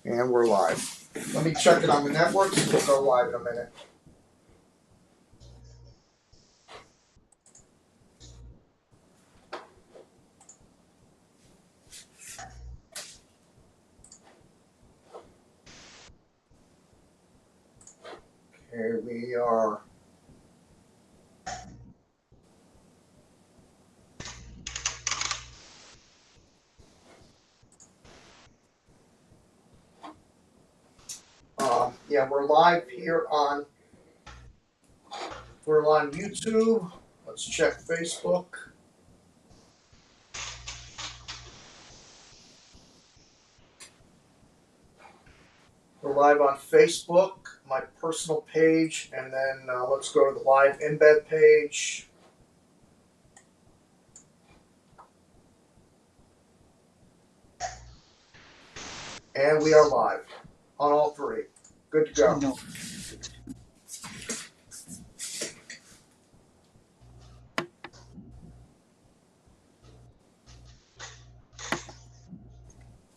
And we're live. Let me check it on the networks and we'll go live in a minute. Okay, we are. Yeah, we're live here on. We're on YouTube. Let's check Facebook. We're live on Facebook, my personal page, and then let's go to the live embed page. And we are live on all three. Good to go. No.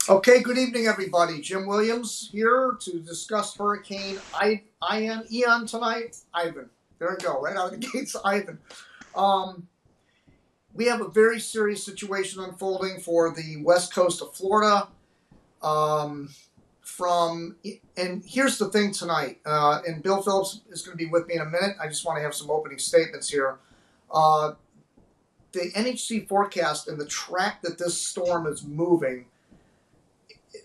Okay, good evening, everybody. Jim Williams here to discuss Hurricane Ian tonight. Ivan. There we go, right out of the gates, Ivan. We have a very serious situation unfolding for the west coast of Florida. And here's the thing tonight, and Bill Phillips is going to be with me in a minute. I just want to have some opening statements here. The NHC forecast and the track that this storm is moving,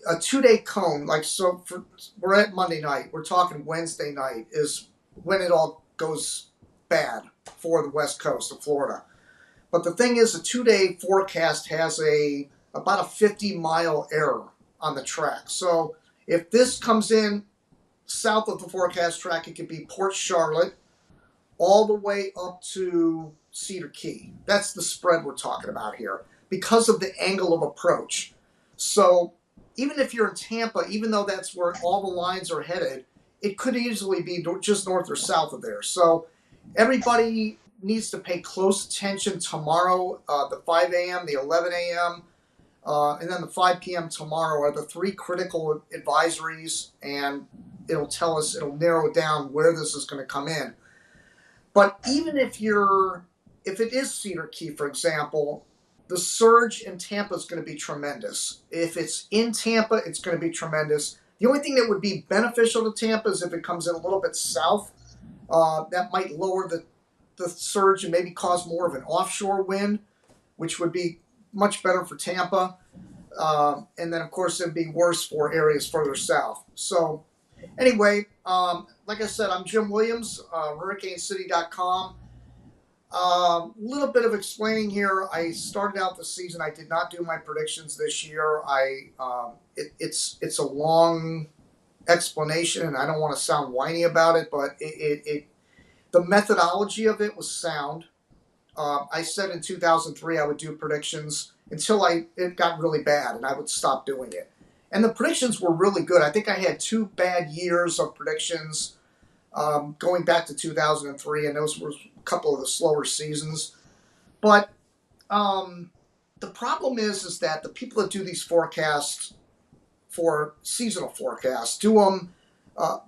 a 2-day cone, we're at Monday night. We're talking Wednesday night is when it all goes bad for the west coast of Florida. But the thing is, a 2-day forecast has about a 50-mile error on the track. So if this comes in south of the forecast track, it could be Port Charlotte all the way up to Cedar Key. That's the spread we're talking about here because of the angle of approach. So even if you're in Tampa, even though that's where all the lines are headed, it could easily be just north or south of there. So everybody needs to pay close attention tomorrow. The 5 a.m., the 11 a.m., and then the 5 p.m. tomorrow are the three critical advisories, and it'll narrow down where this is going to come in. But even if it is Cedar Key, for example, the surge in Tampa is going to be tremendous. If it's in Tampa, it's going to be tremendous. The only thing that would be beneficial to Tampa is if it comes in a little bit south. That might lower the surge and maybe cause more of an offshore wind, which would be much better for Tampa. And then, of course, it would be worse for areas further south. So anyway, like I said, I'm Jim Williams, HurricaneCity.com. A little bit of explaining here. I started out the season. I did not do my predictions this year. It's a long explanation, and I don't want to sound whiny about it, but the methodology of it was sound. I said in 2003 I would do predictions until it got really bad, and I would stop doing it. And the predictions were really good. I think I had 2 bad years of predictions going back to 2003, and those were a couple of the slower seasons. But the problem is that the people that do these forecasts for seasonal forecasts do them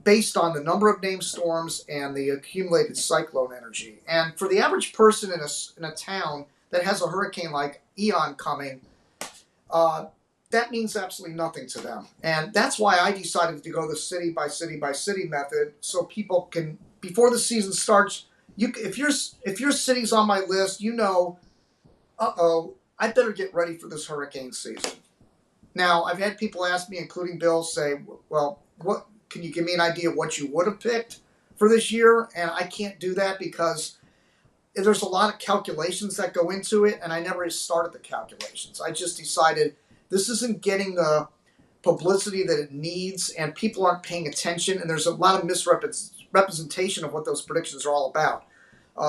based on the number of named storms and the accumulated cyclone energy. And for the average person in a town that has a hurricane like Ian coming, that means absolutely nothing to them. And that's why I decided to go the city by city by city method, so people can, before the season starts, if your city's on my list, I better get ready for this hurricane season. Now, I've had people ask me, including Bill, say, well, what can you give me an idea of what you would have picked for this year? And I can't do that because there's a lot of calculations that go into it, and I never started the calculations. I just decided this isn't getting the publicity that it needs, and people aren't paying attention, and there's a lot of misrepresentation of what those predictions are all about,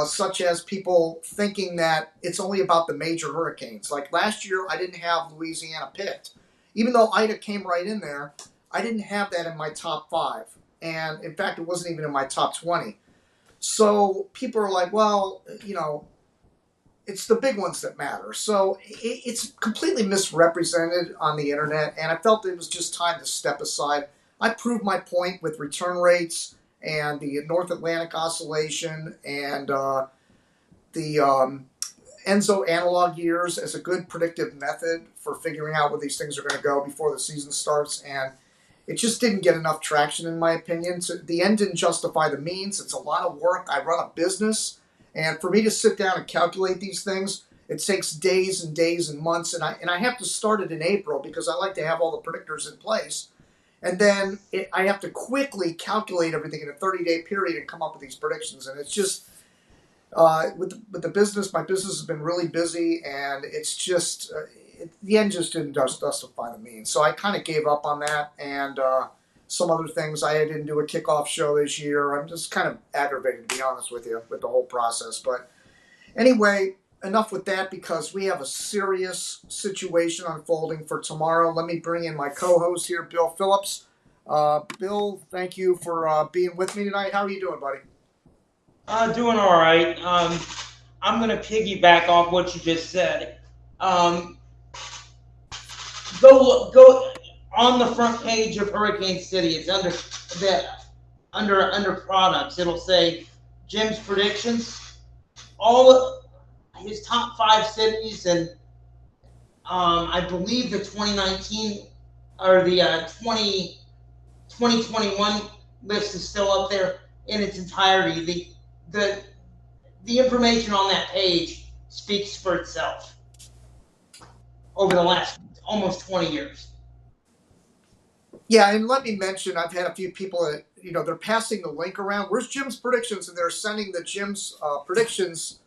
such as people thinking that it's only about the major hurricanes. Like last year, I didn't have Louisiana picked. Even though Ida came right in there, I didn't have that in my top 5. And in fact, it wasn't even in my top 20. So people are like, well, it's the big ones that matter. So it's completely misrepresented on the internet, and I felt it was just time to step aside. I proved my point with return rates and the North Atlantic Oscillation and the ENSO analog years as a good predictive method for figuring out where these things are going to go before the season starts. And it just didn't get enough traction, in my opinion. So the end didn't justify the means. It's a lot of work. I run a business, and for me to sit down and calculate these things, it takes days and days and months. And I have to start it in April because I like to have all the predictors in place. And then I have to quickly calculate everything in a 30-day period and come up with these predictions. And it's just with the business, my business has been really busy, and it's just the end just didn't justify the means. So I kind of gave up on that, and some other things. I didn't do a kickoff show this year. I'm just kind of aggravated, to be honest with you, with the whole process. But anyway, enough with that, because we have a serious situation unfolding for tomorrow. Let me bring in my co-host here, Bill Phillips. Bill, thank you for being with me tonight. How are you doing, buddy? Doing all right. I'm going to piggyback off what you just said. Go on the front page of Hurricane City. It's under products. It'll say Jim's predictions. All his top 5 cities, and I believe the 2019 or the 2021 list is still up there in its entirety. The information on that page speaks for itself over the last almost 20 years. Yeah, and let me mention, I've had a few people that, they're passing the link around. Where's Jim's predictions? And they're sending the Jim's predictions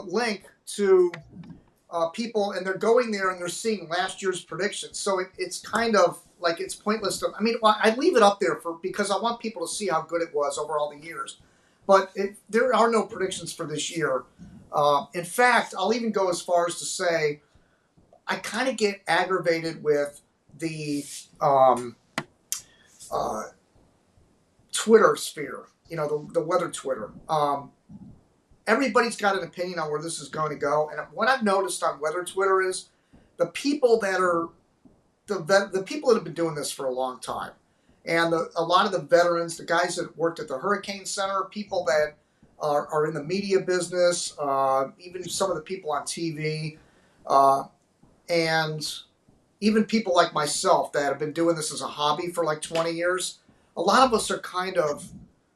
link to people, and they're going there and they're seeing last year's predictions. So it's kind of like it's pointless. I leave it up there because I want people to see how good it was over all the years. But there are no predictions for this year. In fact, I'll even go as far as to say I kind of get aggravated with the Twitter sphere, the weather Twitter. Everybody's got an opinion on where this is going to go. And what I've noticed on weather Twitter is the people that are the people that have been doing this for a long time. And a lot of the veterans, the guys that worked at the Hurricane Center, people that are in the media business, even some of the people on TV, and even people like myself that have been doing this as a hobby for like 20 years, a lot of us are kind of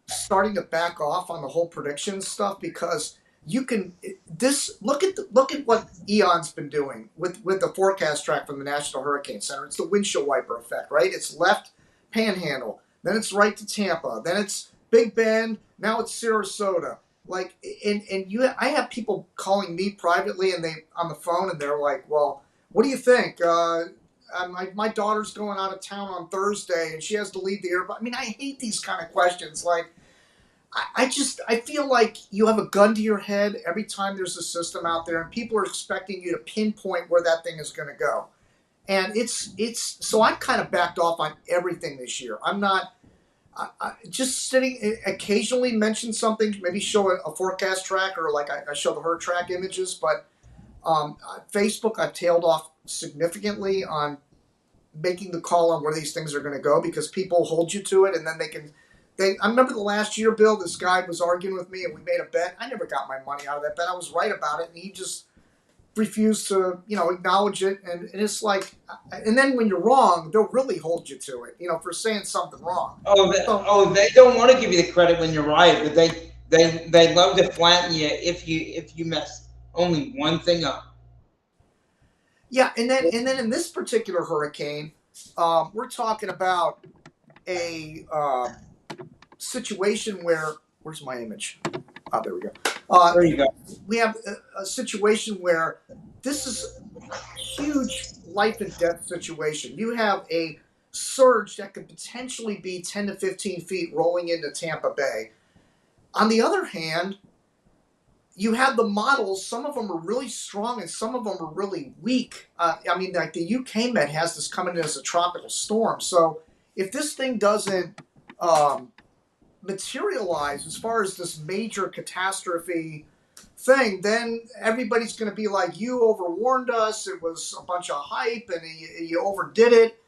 starting to back off on the whole prediction stuff, because look at what Eon's been doing with the forecast track from the National Hurricane Center. It's the windshield wiper effect, right? It's left Panhandle, then it's right to Tampa, then it's Big Bend, now it's Sarasota. I have people calling me privately and they on the phone, and they're like, "Well, what do you think? My daughter's going out of town on Thursday and she has to leave the airport." I hate these kind of questions. Like, I feel like you have a gun to your head every time there's a system out there, and people are expecting you to pinpoint where that thing is going to go. And so I've kind of backed off on everything this year. I'm not just sitting, occasionally mention something, maybe show a forecast track, or like I show the herd track images, but Facebook, I've tailed off significantly on making the call on where these things are going to go, because people hold you to it, and then I remember the last year, Bill, this guy was arguing with me and we made a bet. I never got my money out of that bet. I was right about it, and he just refused to, acknowledge it. And it's like, and then when you're wrong, they'll really hold you to it, for saying something wrong. They don't want to give you the credit when you're right, but they love to flatten you if you mess only one thing up. Yeah, and then in this particular hurricane, we're talking about a situation where, where's my image? Oh, there we go. There you go. We have a situation where this is a huge life and death situation. You have a surge that could potentially be 10 to 15 feet rolling into Tampa Bay. On the other hand, you have the models. Some of them are really strong and some of them are really weak. Like the UK Met has this coming in as a tropical storm. So if this thing doesn't materialize as far as this major catastrophe thing, then everybody's going to be like, you overwarned us. It was a bunch of hype and you overdid it.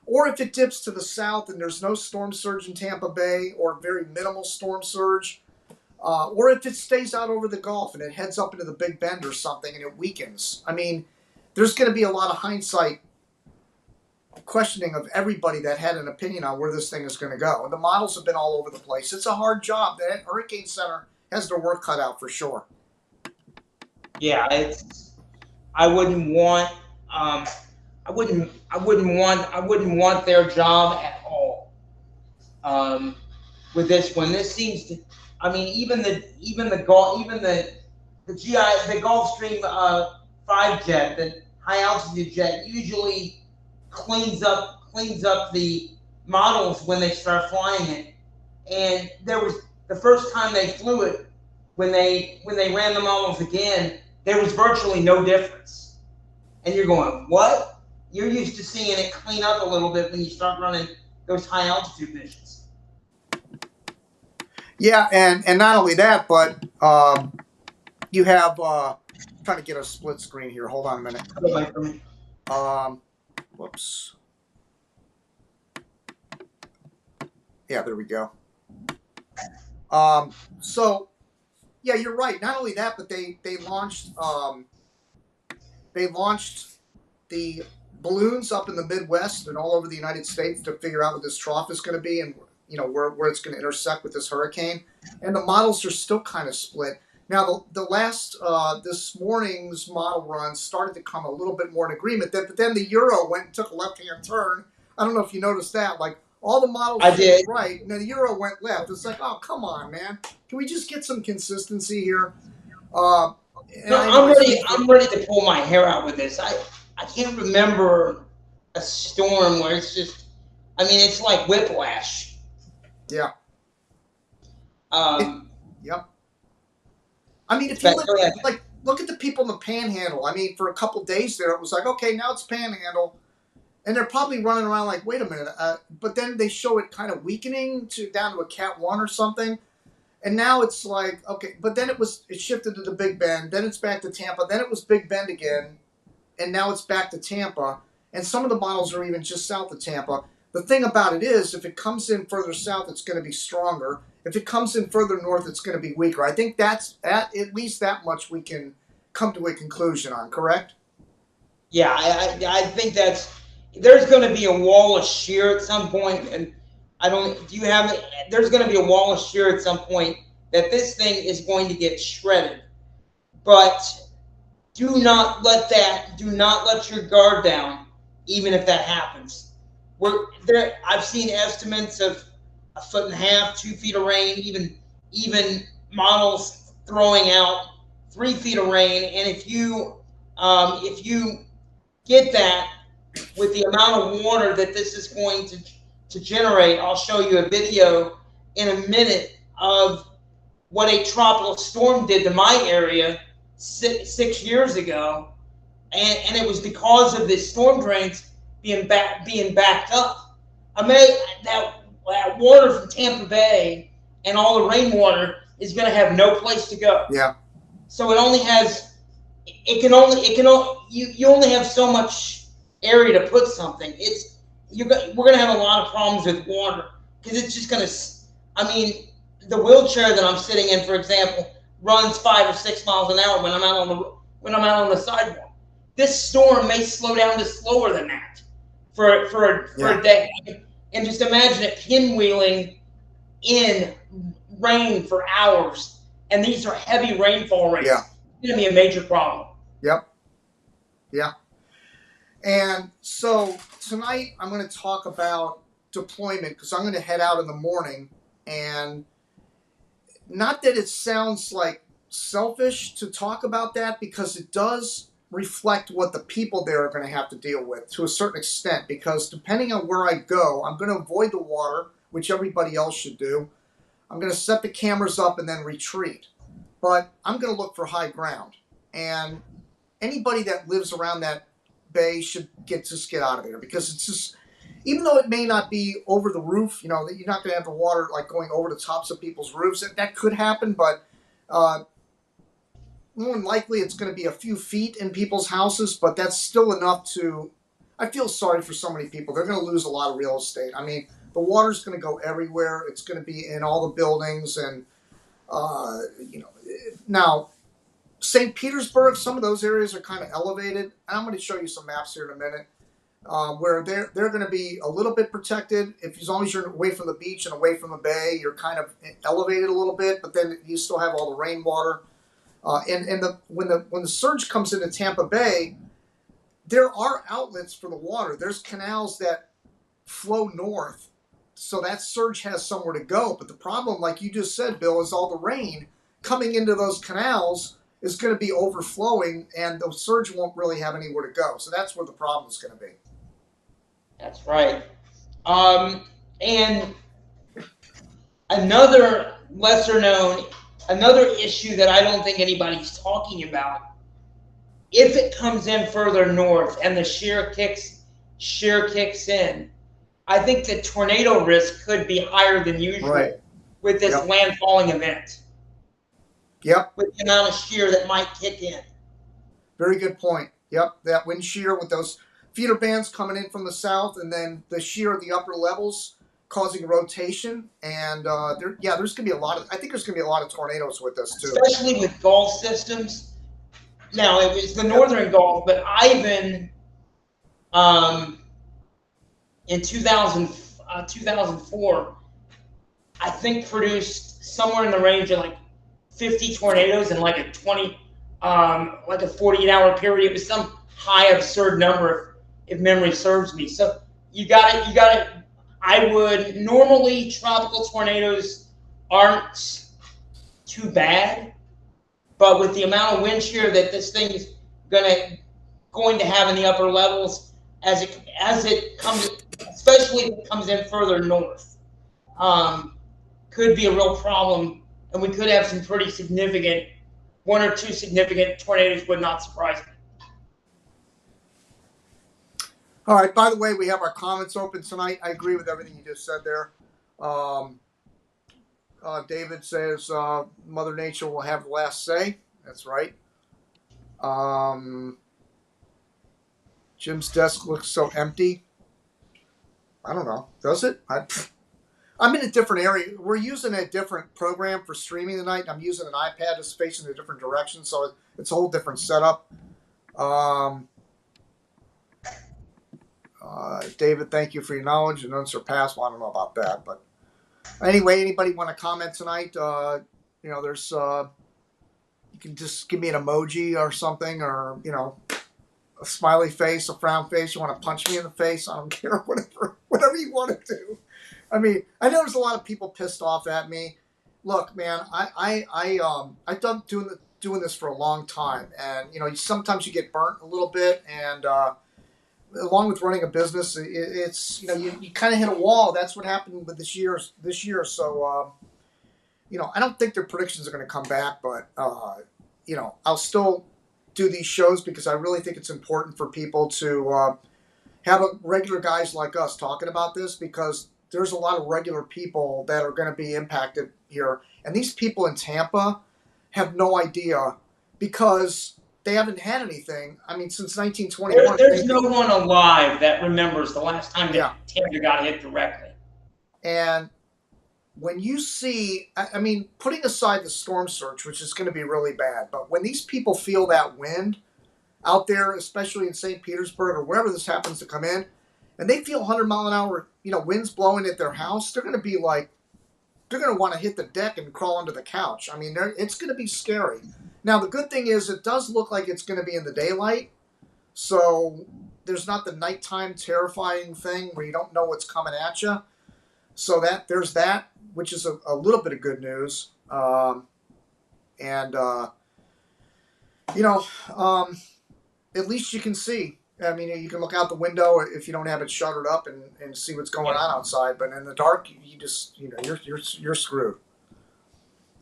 Or if it dips to the south and there's no storm surge in Tampa Bay or very minimal storm surge, or if it stays out over the Gulf and it heads up into the Big Bend or something and it weakens. I mean, there's going to be a lot of hindsight questioning of everybody that had an opinion on where this thing is going to go. And the models have been all over the place. It's a hard job. The Hurricane Center has their work cut out for sure. Yeah, I wouldn't want I wouldn't want their job at all. With this one, this seems to. I mean, even the Gulfstream 5 jet, the high altitude jet, usually cleans up the models when they start flying it. And there was the first time they flew it, when they ran the models again, there was virtually no difference. And you're going, what? You're used to seeing it clean up a little bit when you start running those high altitude missions. Yeah, and not only that, but you have trying to get a split screen here. Hold on a minute. Whoops. Yeah, there we go. So yeah, you're right. Not only that, but they launched the balloons up in the Midwest and all over the United States to figure out what this trough is going to be and where it's going to intersect with this hurricane. And the models are still kind of split. Now, the last this morning's model run started to come a little bit more in agreement. But then the Euro went and took a left-hand turn. I don't know if you noticed that. Like all the models did right, and then the Euro went left. It's like, oh, come on, man. Can we just get some consistency here? I'm ready to pull my hair out with this. I can't remember a storm where it's just. I mean, it's like whiplash. Yeah. Yep. I mean, if you look at the people in the Panhandle. I mean, for a couple days there, it was like, okay, now it's Panhandle, and they're probably running around like, wait a minute. But then they show it kind of weakening down to a Cat 1 or something, and now it's like, okay. But then it shifted to the Big Bend. Then it's back to Tampa. Then it was Big Bend again, and now it's back to Tampa. And some of the models are even just south of Tampa. The thing about it is, if it comes in further south, it's going to be stronger. If it comes in further north, it's going to be weaker. I think that's at least that much we can come to a conclusion on, correct? Yeah, I think there's going to be a wall of shear at some point, and there's going to be a wall of shear at some point that this thing is going to get shredded. But do not let your guard down, even if that happens. I've seen estimates of 1.5 feet, 2 feet of rain, even models throwing out 3 feet of rain. And if you get that with the amount of water that this is going to generate, I'll show you a video in a minute of what a tropical storm did to my area 6 years ago, and it was because of the storm drains being backed up. I mean, that water from Tampa Bay and all the rainwater is going to have no place to go. Yeah. So you only have so much area to put something. We're going to have a lot of problems with water because it's just going to. I mean, the wheelchair that I'm sitting in, for example, runs 5 or 6 miles an hour when I'm out on the sidewalk. This storm may slow down to slower than that for a day. And just imagine it pinwheeling in rain for hours. And these are heavy rainfall rates. Yeah. It's going to be a major problem. Yep. Yeah. And so tonight I'm going to talk about deployment because I'm going to head out in the morning. And not that it sounds like selfish to talk about that, because it does reflect what the people there are going to have to deal with to a certain extent, because depending on where I go, I'm going to avoid the water, which everybody else should do. I'm going to set the cameras up and then retreat. But I'm going to look for high ground. And anybody that lives around that bay should just get out of there, because it's just, even though it may not be over the roof, that you're not going to have the water like going over the tops of people's roofs. That could happen, but more than likely it's going to be a few feet in people's houses, but that's still enough to. I feel sorry for so many people. They're going to lose a lot of real estate. I mean, the water's going to go everywhere. It's going to be in all the buildings, and now St. Petersburg. Some of those areas are kind of elevated. And I'm going to show you some maps here in a minute. Where they're going to be a little bit protected. As long as you're away from the beach and away from the bay, you're kind of elevated a little bit, but then you still have all the rainwater. When the surge comes into Tampa Bay, there are outlets for the water. There's canals that flow north, so that surge has somewhere to go. But the problem, like you just said, Bill, is all the rain coming into those canals is going to be overflowing, and the surge won't really have anywhere to go. So that's where the problem is going to be. That's right. And another another issue that I don't think anybody's talking about, if it comes in further north and the shear kicks in, I think the tornado risk could be higher than usual with this landfalling event. Yep. With the amount of shear that might kick in. Very good point. Yep, that wind shear with those feeder bands coming in from the south, and then the shear at the upper levels causing rotation. And there's going to be a lot of. I think there's going to be a lot of tornadoes with this too, especially with Gulf systems. Now it was the northern Gulf, but Ivan, in 2004, I think produced somewhere in the range of like 50 tornadoes in like a 48-hour period. It was some high absurd number, if memory serves me. So you got it. I would normally tropical tornadoes aren't too bad, but with the amount of wind shear that this thing is going to have in the upper levels as it comes, especially if it comes in further north, could be a real problem. And we could have some pretty significant, one or two significant tornadoes would not surprise me. All right. By the way, we have our comments open tonight. I agree with everything you just said there. David says Mother Nature will have the last say. That's right. Jim's desk looks so empty. I don't know. Does it? I'm in a different area. We're using a different program for streaming tonight. I'm using an iPad that's facing a different direction, so it's a whole different setup. David, thank you for your knowledge and unsurpassed. Well, I don't know about that, but anyway, anybody want to comment tonight? There's you can just give me an emoji or something, or a smiley face, a frown face. You want to punch me in the face? I don't care. Whatever you want to do. I mean, I know there's a lot of people pissed off at me. Look, man, I've done doing this for a long time, and sometimes you get burnt a little bit, and along with running a business, it's you kind of hit a wall. That's what happened with this year. So I don't think their predictions are going to come back, but I'll still do these shows because I really think it's important for people to have regular guys like us talking about this, because there's a lot of regular people that are going to be impacted here. And these people in Tampa have no idea because they haven't had anything. I mean, since 1921. There's no one alive that remembers the last time that Tampa got hit directly. And when you see, I mean, putting aside the storm surge, which is going to be really bad, but when these people feel that wind out there, especially in St. Petersburg or wherever this happens to come in, and they feel 100-mile-an-hour, winds blowing at their house, they're going to be like, they're going to want to hit the deck and crawl under the couch. I mean, it's going to be scary. Now, the good thing is it does look like it's going to be in the daylight, so there's not the nighttime terrifying thing where you don't know what's coming at you. So there's that, which is a little bit of good news. At least you can see. I mean, you can look out the window if you don't have it shuttered up and see what's going on outside. But in the dark, you just you're screwed.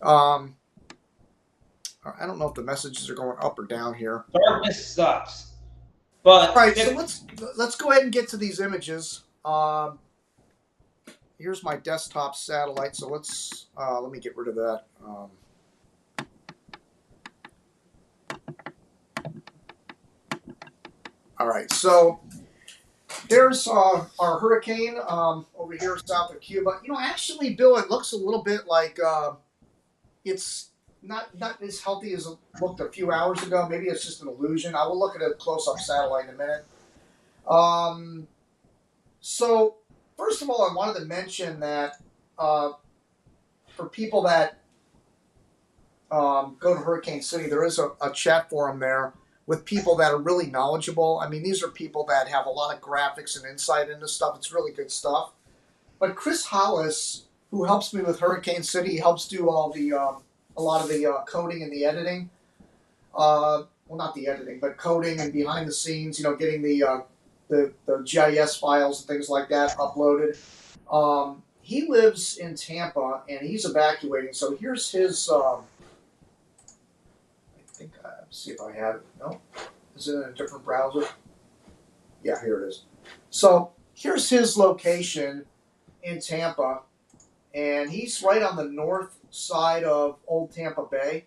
I don't know if the messages are going up or down here. Darkness sucks. But all right, so let's go ahead and get to these images. Here's my desktop satellite. So let me get rid of that. All right, so there's our hurricane over here south of Cuba. You know, actually, Bill, it looks a little bit like it's not as healthy as it looked a few hours ago. Maybe it's just an illusion. I will look at a close-up satellite in a minute. So, first of all, I wanted to mention that for people that go to Hurricane City, there is a chat forum there with people that are really knowledgeable. I mean, these are people that have a lot of graphics and insight into stuff. It's really good stuff. But Chris Hollis, who helps me with Hurricane City, helps do all the a lot of the coding and the editing. Well, not the editing, but coding and behind the scenes. You know, getting the GIS files and things like that uploaded. He lives in Tampa and he's evacuating. So here's his. I think see if I have it. No, is it in a different browser? Yeah, here it is. So here's his location in Tampa, and he's right on the north side of Old Tampa Bay,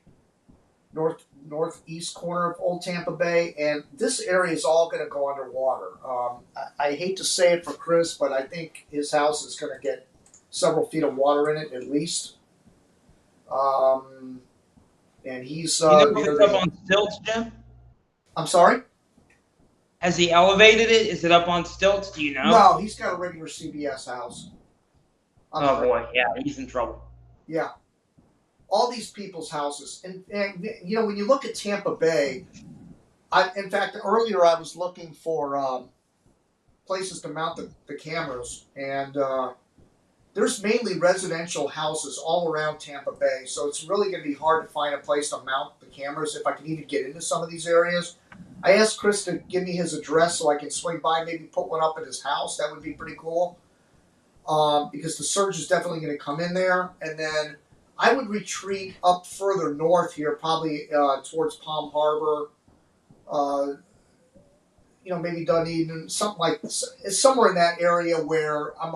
northeast corner of Old Tampa Bay, and this area is all going to go underwater. I hate to say it for Chris, but I think his house is going to get several feet of water in it at least. And he's. You know if it's up on stilts, Jim? I'm sorry? Has he elevated it? Is it up on stilts? Do you know? No, he's got a regular CBS house. Oh boy, yeah, he's in trouble. Yeah. All these people's houses. And you know, when you look at Tampa Bay, in fact, earlier I was looking for places to mount the cameras, and there's mainly residential houses all around Tampa Bay, so it's really going to be hard to find a place to mount the cameras if I can even get into some of these areas. I asked Chris to give me his address so I can swing by, maybe put one up at his house. That would be pretty cool, because the surge is definitely going to come in there. And then I would retreat up further north here, probably towards Palm Harbor, you know, maybe Dunedin, something like this. It's somewhere in that area where I'm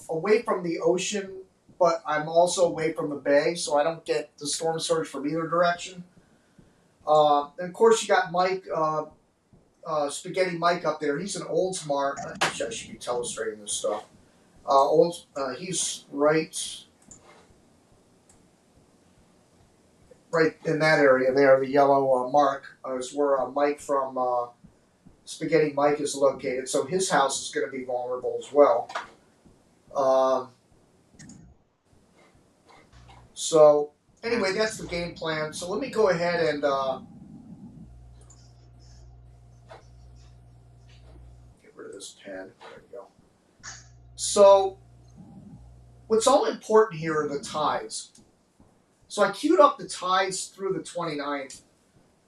away from the ocean, but I'm also away from the bay, so I don't get the storm surge from either direction. And of course, you got Mike, Spaghetti Mike up there. He's an Oldsmar. Actually, I should be telestrating this stuff. He's right in that area there. The yellow mark is where Mike from Spaghetti Mike is located. So his house is going to be vulnerable as well. So anyway, that's the game plan. So let me go ahead and get rid of this pen. There we go. So what's all important here are the tides. So I queued up the tides through the 29th,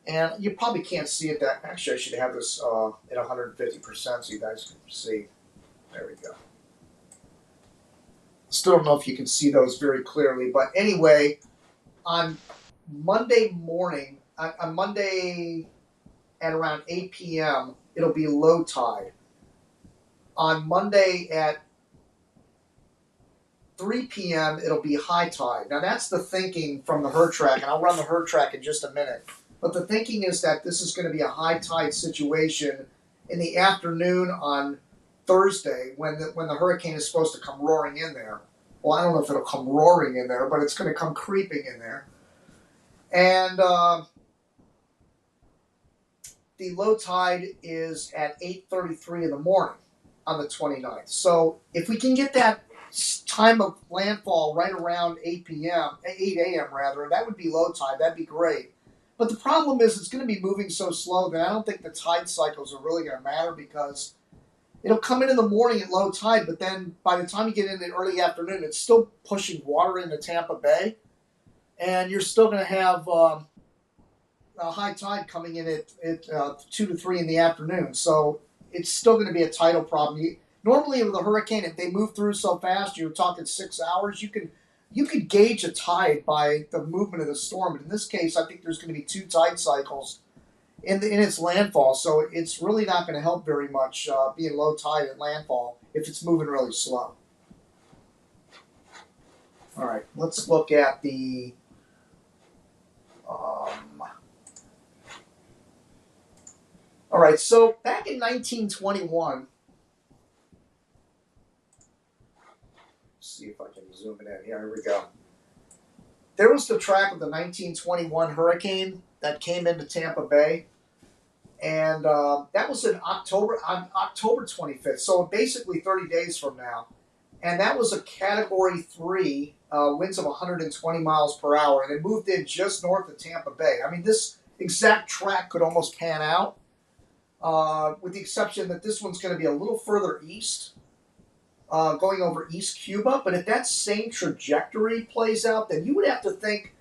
and you probably can't see it that. Actually, I should have this at 150% so you guys can see. There we go. Still don't know if you can see those very clearly, but anyway, on Monday morning, on Monday at around 8 p.m., it'll be low tide. On Monday at 3 p.m., it'll be high tide. Now, that's the thinking from the herd track, and I'll run the herd track in just a minute. But the thinking is that this is going to be a high tide situation in the afternoon on Thursday when the hurricane is supposed to come roaring in there. Well, I don't know if it'll come roaring in there, but it's going to come creeping in there. And the low tide is at 8:33 in the morning on the 29th. So if we can get that time of landfall right around 8 a.m. rather, that would be low tide. That'd be great. But the problem is it's going to be moving so slow that I don't think the tide cycles are really going to matter, because it'll come in the morning at low tide, but then by the time you get in the early afternoon, it's still pushing water into Tampa Bay, and you're still going to have a high tide coming in at 2 to 3 in the afternoon. So it's still going to be a tidal problem. Normally with a hurricane, if they move through so fast, you're talking 6 hours, you could gauge a tide by the movement of the storm. But in this case, I think there's going to be 2 tide cycles in its landfall, so it's really not going to help very much being low tide at landfall if it's moving really slow. All right, let's look at the All right, so back in 1921, let's see if I can zoom it in. Here we go. There was the track of the 1921 hurricane that came into Tampa Bay, and that was in October, on October 25th. So basically 30 days from now, and that was a Category 3, winds of 120 miles per hour, and it moved in just north of Tampa Bay. I mean, this exact track could almost pan out, with the exception that this one's going to be a little further east, going over East Cuba. But if that same trajectory plays out, then you would have to think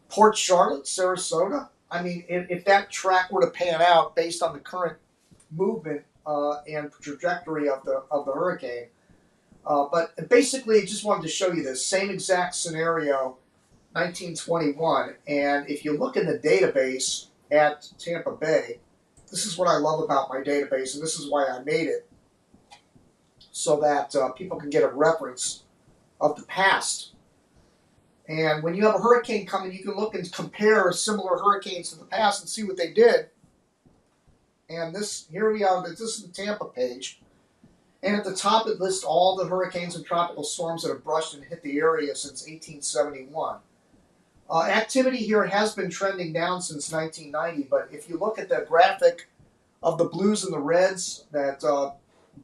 Port Charlotte, Sarasota. I mean, if that track were to pan out based on the current movement and trajectory of the hurricane. But basically, I just wanted to show you this same exact scenario, 1921. And if you look in the database at Tampa Bay, this is what I love about my database, and this is why I made it, so that people can get a reference of the past. And when you have a hurricane coming, you can look and compare similar hurricanes to the past and see what they did. And this, here we are, this is the Tampa page. And at the top, it lists all the hurricanes and tropical storms that have brushed and hit the area since 1871. Activity here has been trending down since 1990, but if you look at the graphic of the blues and the reds, that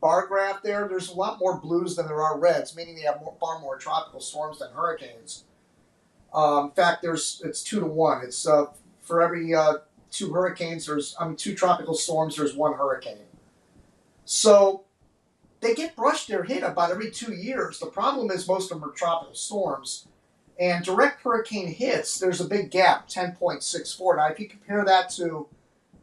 bar graph there, there's a lot more blues than there are reds, meaning they have far more tropical storms than hurricanes. In fact, it's 2 to 1. It's for every 2 hurricanes, 2 tropical storms, there's 1 hurricane. So they get brushed, they're hit about every 2 years. The problem is most of them are tropical storms. And direct hurricane hits, there's a big gap, 10.64. Now, if you compare that to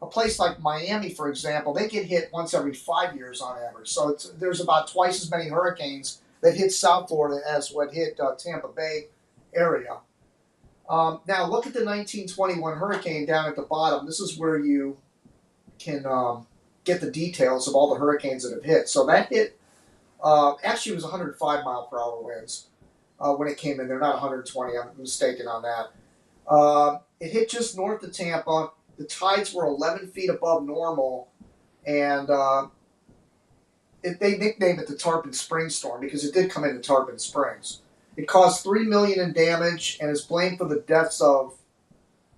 a place like Miami, for example, they get hit once every 5 years on average. So there's about twice as many hurricanes that hit South Florida as what hit Tampa Bay area. Now, look at the 1921 hurricane down at the bottom. This is where you can get the details of all the hurricanes that have hit. So that hit, actually it was 105 mile per hour winds when it came in. They're not 120. I'm mistaken on that. It hit just north of Tampa. The tides were 11 feet above normal, and they nicknamed it the Tarpon Spring Storm because it did come into Tarpon Springs. It caused $3 million in damage and is blamed for the deaths of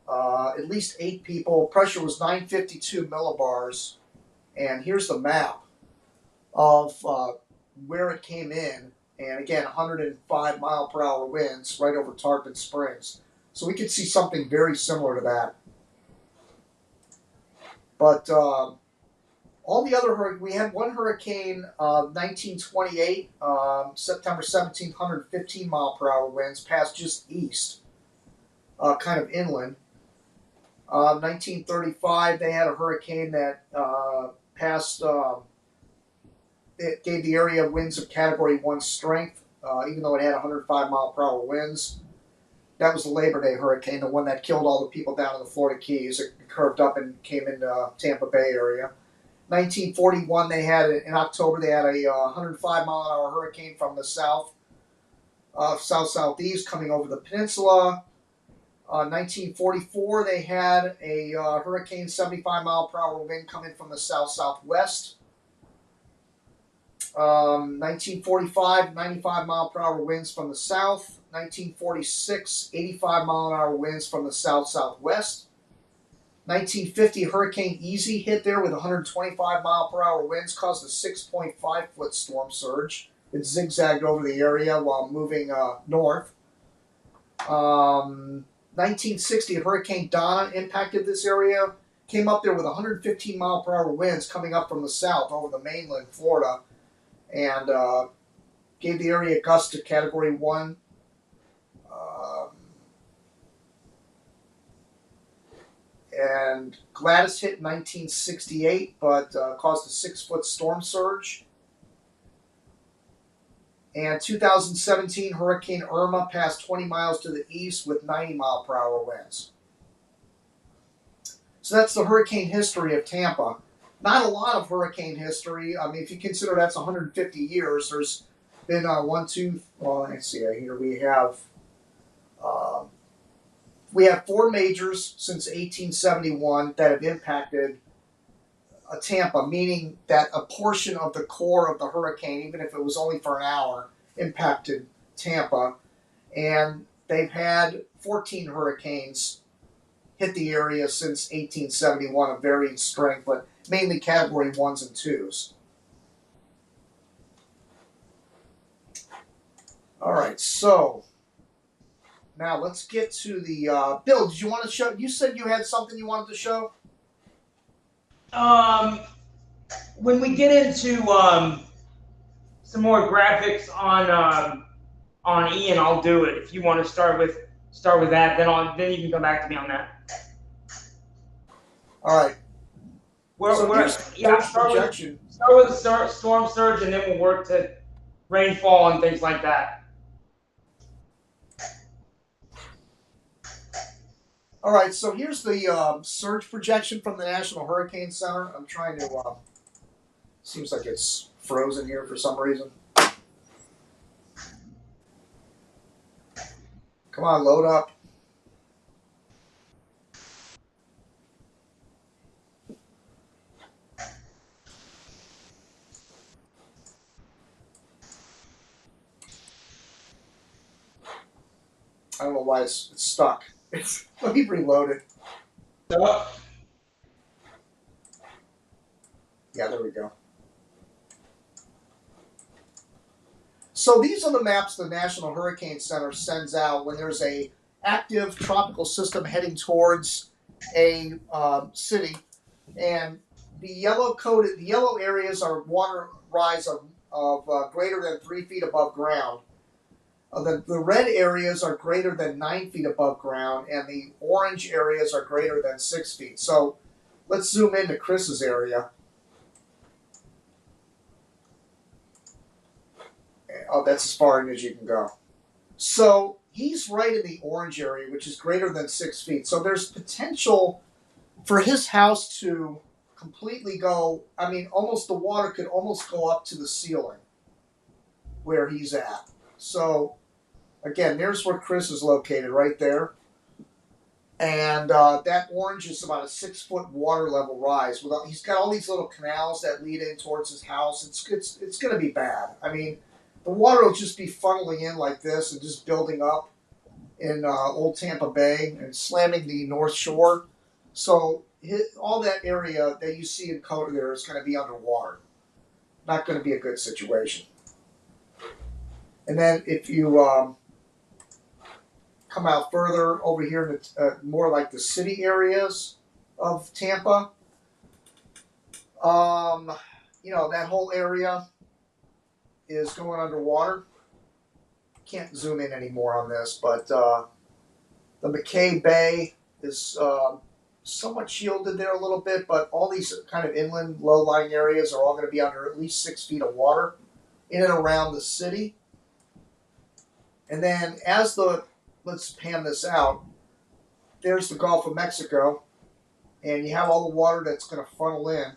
at least 8 people. Pressure was 952 millibars, and here's the map of where it came in. And again, 105 mile per hour winds right over Tarpon Springs. So we could see something very similar to that. But all the other we had one hurricane, 1928, September 17th, 115 mile per hour winds, passed just east, kind of inland. 1935, they had a hurricane that passed, it gave the area winds of Category 1 strength, even though it had 105 mile per hour winds. That was the Labor Day hurricane, the one that killed all the people down in the Florida Keys. It curved up and came into Tampa Bay area. 1941, they had in October, they had a 105 mile an hour hurricane from the south, south-southeast coming over the peninsula. 1944, they had a hurricane 75 mile per hour wind coming from the south-southwest. 1945, 95 mile per hour winds from the south. 1946, 85 mile an hour winds from the south-southwest. 1950, Hurricane Easy hit there with 125 mile per hour winds, caused a 6.5 foot storm surge. It zigzagged over the area while moving north. 1960, Hurricane Donna impacted this area, came up there with 115 mile per hour winds coming up from the south over the mainland Florida, and gave the area gusts to Category 1. And Gladys hit in 1968, but caused a 6 foot storm surge. And 2017, Hurricane Irma passed 20 miles to the east with 90 mile per hour winds. So that's the hurricane history of Tampa. Not a lot of hurricane history. I mean, if you consider that's 150 years, there's been let's see, here we have 4 majors since 1871 that have impacted Tampa, meaning that a portion of the core of the hurricane, even if it was only for an hour, impacted Tampa. And they've had 14 hurricanes hit the area since 1871 of varying strength, but mainly category 1s and 2s. All right, so now let's get to the Bill. Did you want to show? You said you had something you wanted to show. When we get into some more graphics on Ian, I'll do it. If you want to start with that, then you can come back to me on that. All right. So here's surge projection. Start with the storm surge, and then we'll work to rainfall and things like that. All right, so here's the surge projection from the National Hurricane Center. I'm trying to. Seems like it's frozen here for some reason. Come on, load up. I don't know why it's stuck. Let me reload it. Yeah, there we go. So these are the maps the National Hurricane Center sends out when there's a active tropical system heading towards a city, and the yellow areas are water rise of greater than 3 feet above ground. The red areas are greater than 9 feet above ground, and the orange areas are greater than 6 feet. So let's zoom into Chris's area. Oh, that's as far in as you can go. So he's right in the orange area, which is greater than 6 feet. So there's potential for his house to completely go. I mean, almost the water could almost go up to the ceiling where he's at. So again, there's where Chris is located, right there. And that orange is about a 6-foot water level rise. He's got all these little canals that lead in towards his house. It's going to be bad. I mean, the water will just be funneling in like this and just building up in old Tampa Bay and slamming the North Shore. So all that area that you see in color there is going to be underwater. Not going to be a good situation. And then if you come out further over here to more like the city areas of Tampa, that whole area is going underwater. Can't zoom in anymore on this, but the Nhc Bay is somewhat shielded there a little bit, but all these kind of inland low-lying areas are all going to be under at least 6 feet of water in and around the city. And then let's pan this out, there's the Gulf of Mexico, and you have all the water that's going to funnel in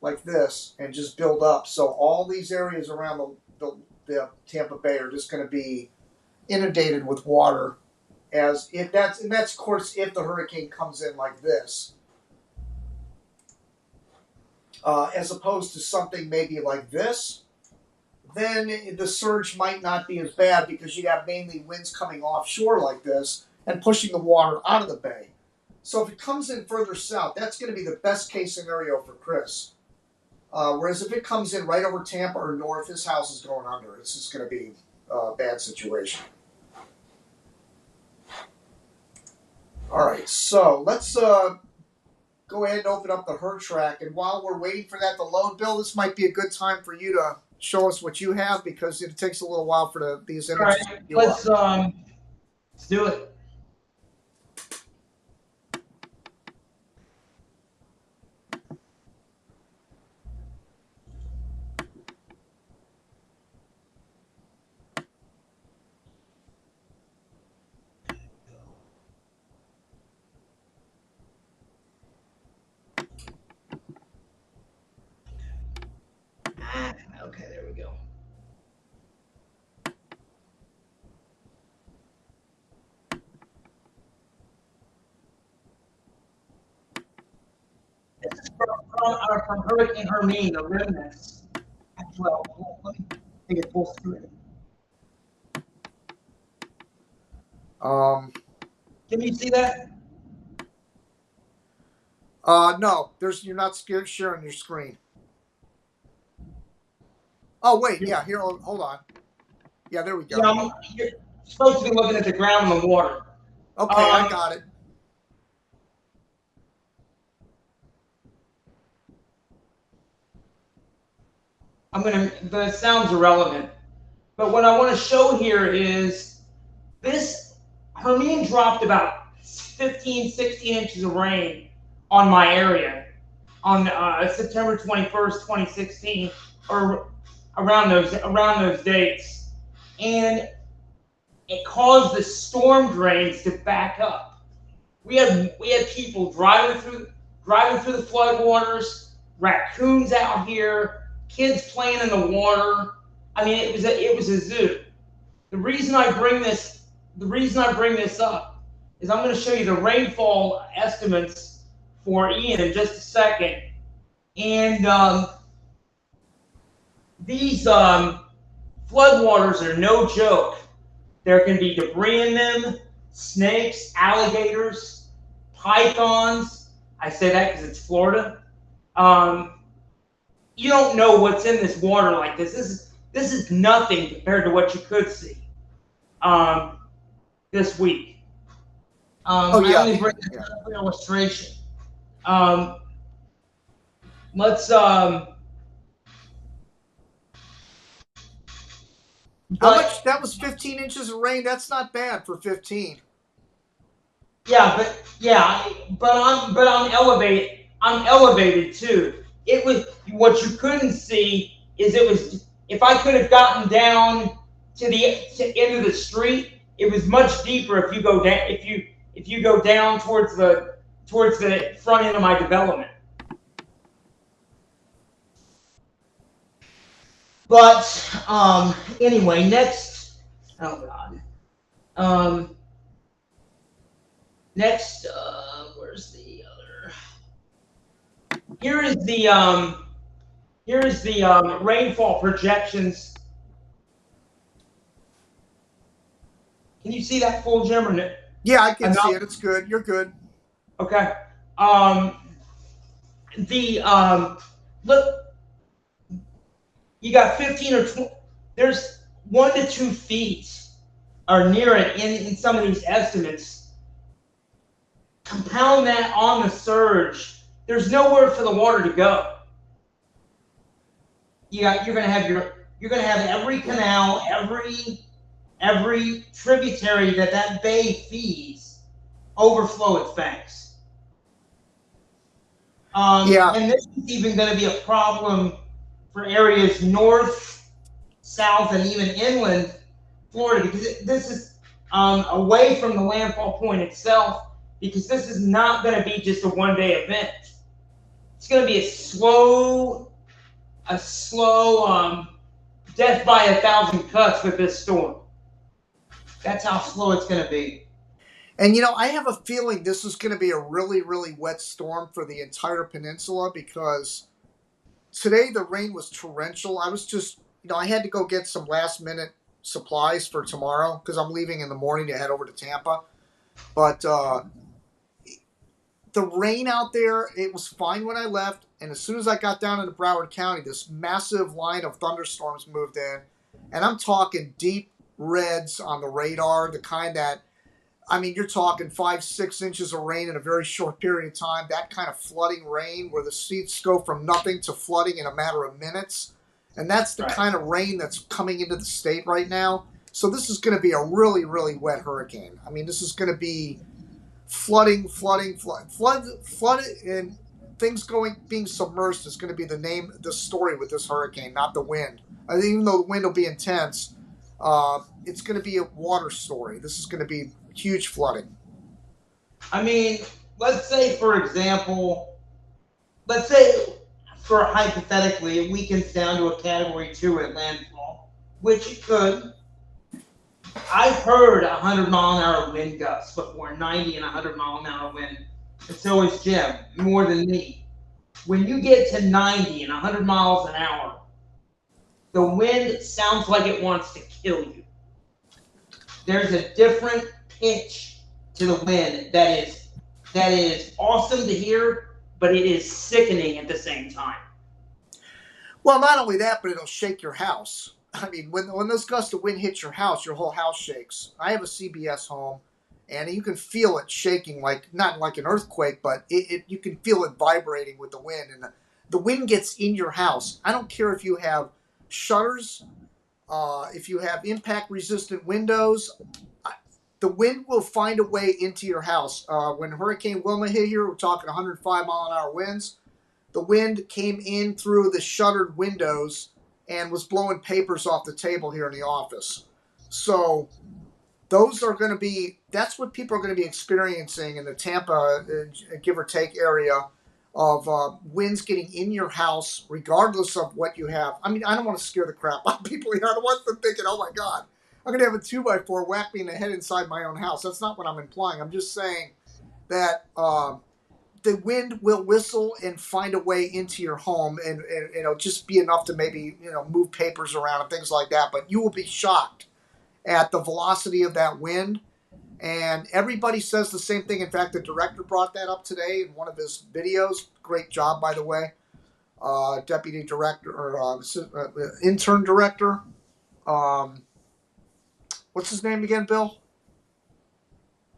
like this and just build up. So all these areas around the Tampa Bay are just going to be inundated with water. That's of course if the hurricane comes in like this, as opposed to something maybe like this. Then the surge might not be as bad because you have mainly winds coming offshore like this and pushing the water out of the bay. So if it comes in further south, that's going to be the best case scenario for Chris. Whereas if it comes in right over Tampa or north, his house is going under. It's just going to be a bad situation. All right, so let's go ahead and open up the HurTrack. And while we're waiting for that to load, Bill, this might be a good time for you to show us what you have because it takes a little while for these images to queue up. Let's do it. Okay, there we go. This is from Hurricane Hermine, the remnants. Well, let me take it full screen. Can you see that? No, you're not sharing your screen. Oh wait, yeah, here, hold on. Yeah, there we go. Yeah, you're supposed to be looking at the ground and the water. Okay, I got it. The sound's irrelevant. But what I want to show here is this Hermine dropped about 15, 16 inches of rain on my area on September 21st, 2016, or around those dates. And it caused the storm drains to back up. We had people driving through the floodwaters, raccoons out here, kids playing in the water. I mean, it was a zoo. The reason I bring this up is I'm going to show you the rainfall estimates for Ian in just a second. And these floodwaters are no joke. There can be debris in them, snakes, alligators, pythons. I say that because it's Florida. You don't know what's in this water like this. This is nothing compared to what you could see this week. I only bring this up for illustration. Let's How much? That was 15 inches of rain. That's not bad for 15. but I'm elevated. I'm elevated too. It was what you couldn't see is it was if I could have gotten down to the end of the street, it was much deeper if you go down if you go down towards the front end of my development. But anyway, next. Oh God. Next, where's the other? Here is the rainfall projections. Can you see that full, Jim, or no? Yeah, I can see it. It's good. You're good. Okay. Look, you got 15 or 20. There's 1 to 2 feet are near it in some of these estimates. Compound that on the surge. There's nowhere for the water to go. You're gonna have every canal, every tributary that bay feeds overflow its banks. And this is even going to be a problem for areas north, south, and even inland Florida, because this is away from the landfall point itself, because this is not going to be just a one-day event. It's going to be a slow death by 1,000 cuts with this storm. That's how slow it's going to be. And, I have a feeling this is going to be a really, really wet storm for the entire peninsula, because today the rain was torrential. I was just, I had to go get some last-minute supplies for tomorrow because I'm leaving in the morning to head over to Tampa. But the rain out there, it was fine when I left. And as soon as I got down into Broward County, this massive line of thunderstorms moved in. And I'm talking deep reds on the radar, the kind that, you're talking 5-6 inches of rain in a very short period of time. That kind of flooding rain where the streets go from nothing to flooding in a matter of minutes. And that's the kind of rain that's coming into the state right now. So this is going to be a really, really wet hurricane. This is going to be flooding, and things being submerged is going to be the story with this hurricane, not the wind. Even though the wind will be intense, it's going to be a water story. This is going to be huge flooding. Let's say, for example, for hypothetically, it weakens down to a Category 2 at landfall, which it could. I've heard 100-mile-an-hour wind gusts before, 90 and 100-mile-an-hour wind. And so is Jim, more than me. when you get to 90 and 100 miles an hour, the wind sounds like it wants to kill you. There's a different pitch to the wind that is awesome to hear, but it is sickening at the same time. Well, not only that, but it'll shake your house. I mean, when those gusts of wind hit your house, your whole house shakes. I have a CBS home, and you can feel it shaking, like not like an earthquake, but you can feel it vibrating with the wind, and the wind gets in your house. I don't care if you have shutters, if you have impact-resistant windows. The wind will find a way into your house. When Hurricane Wilma hit here, we're talking 105-mile-an-hour winds. The wind came in through the shuttered windows and was blowing papers off the table here in the office. So those are going to be, that's what people are going to be experiencing in the Tampa, give or take, area of winds getting in your house, regardless of what you have. I mean, I don't want to scare the crap out of people here. I don't want them thinking, oh my God, I'm going to have a 2x4 whack me in the head inside my own house. That's not what I'm implying. I'm just saying that the wind will whistle and find a way into your home, and it'll just be enough to maybe move papers around and things like that. But you will be shocked at the velocity of that wind, and everybody says the same thing. In fact, the director brought that up today in one of his videos. Great job, by the way, deputy director or intern director. What's his name again, Bill?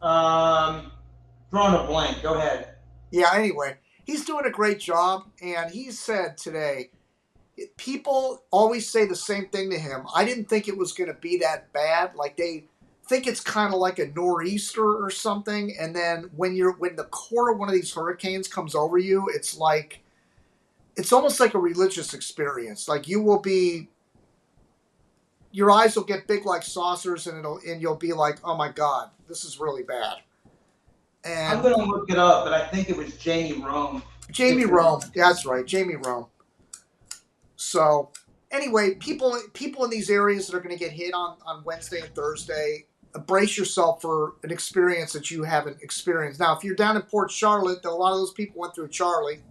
Drawing a blank. Go ahead. Yeah, anyway, he's doing a great job, and he said today, people always say the same thing to him. I didn't think it was going to be that bad. Like, they think it's kind of like a nor'easter or something, and then when the core of one of these hurricanes comes over you, it's almost like a religious experience. Like, your eyes will get big like saucers, and you'll be like, oh my God, this is really bad. And I'm gonna look it up, but I think it was Jamie Rome. Jamie Rome, that's right, Jamie Rome. So anyway, people in these areas that are going to get hit on Wednesday and Thursday, brace yourself for an experience that you haven't experienced. Now, if you're down in Port Charlotte, a lot of those people went through Charlie.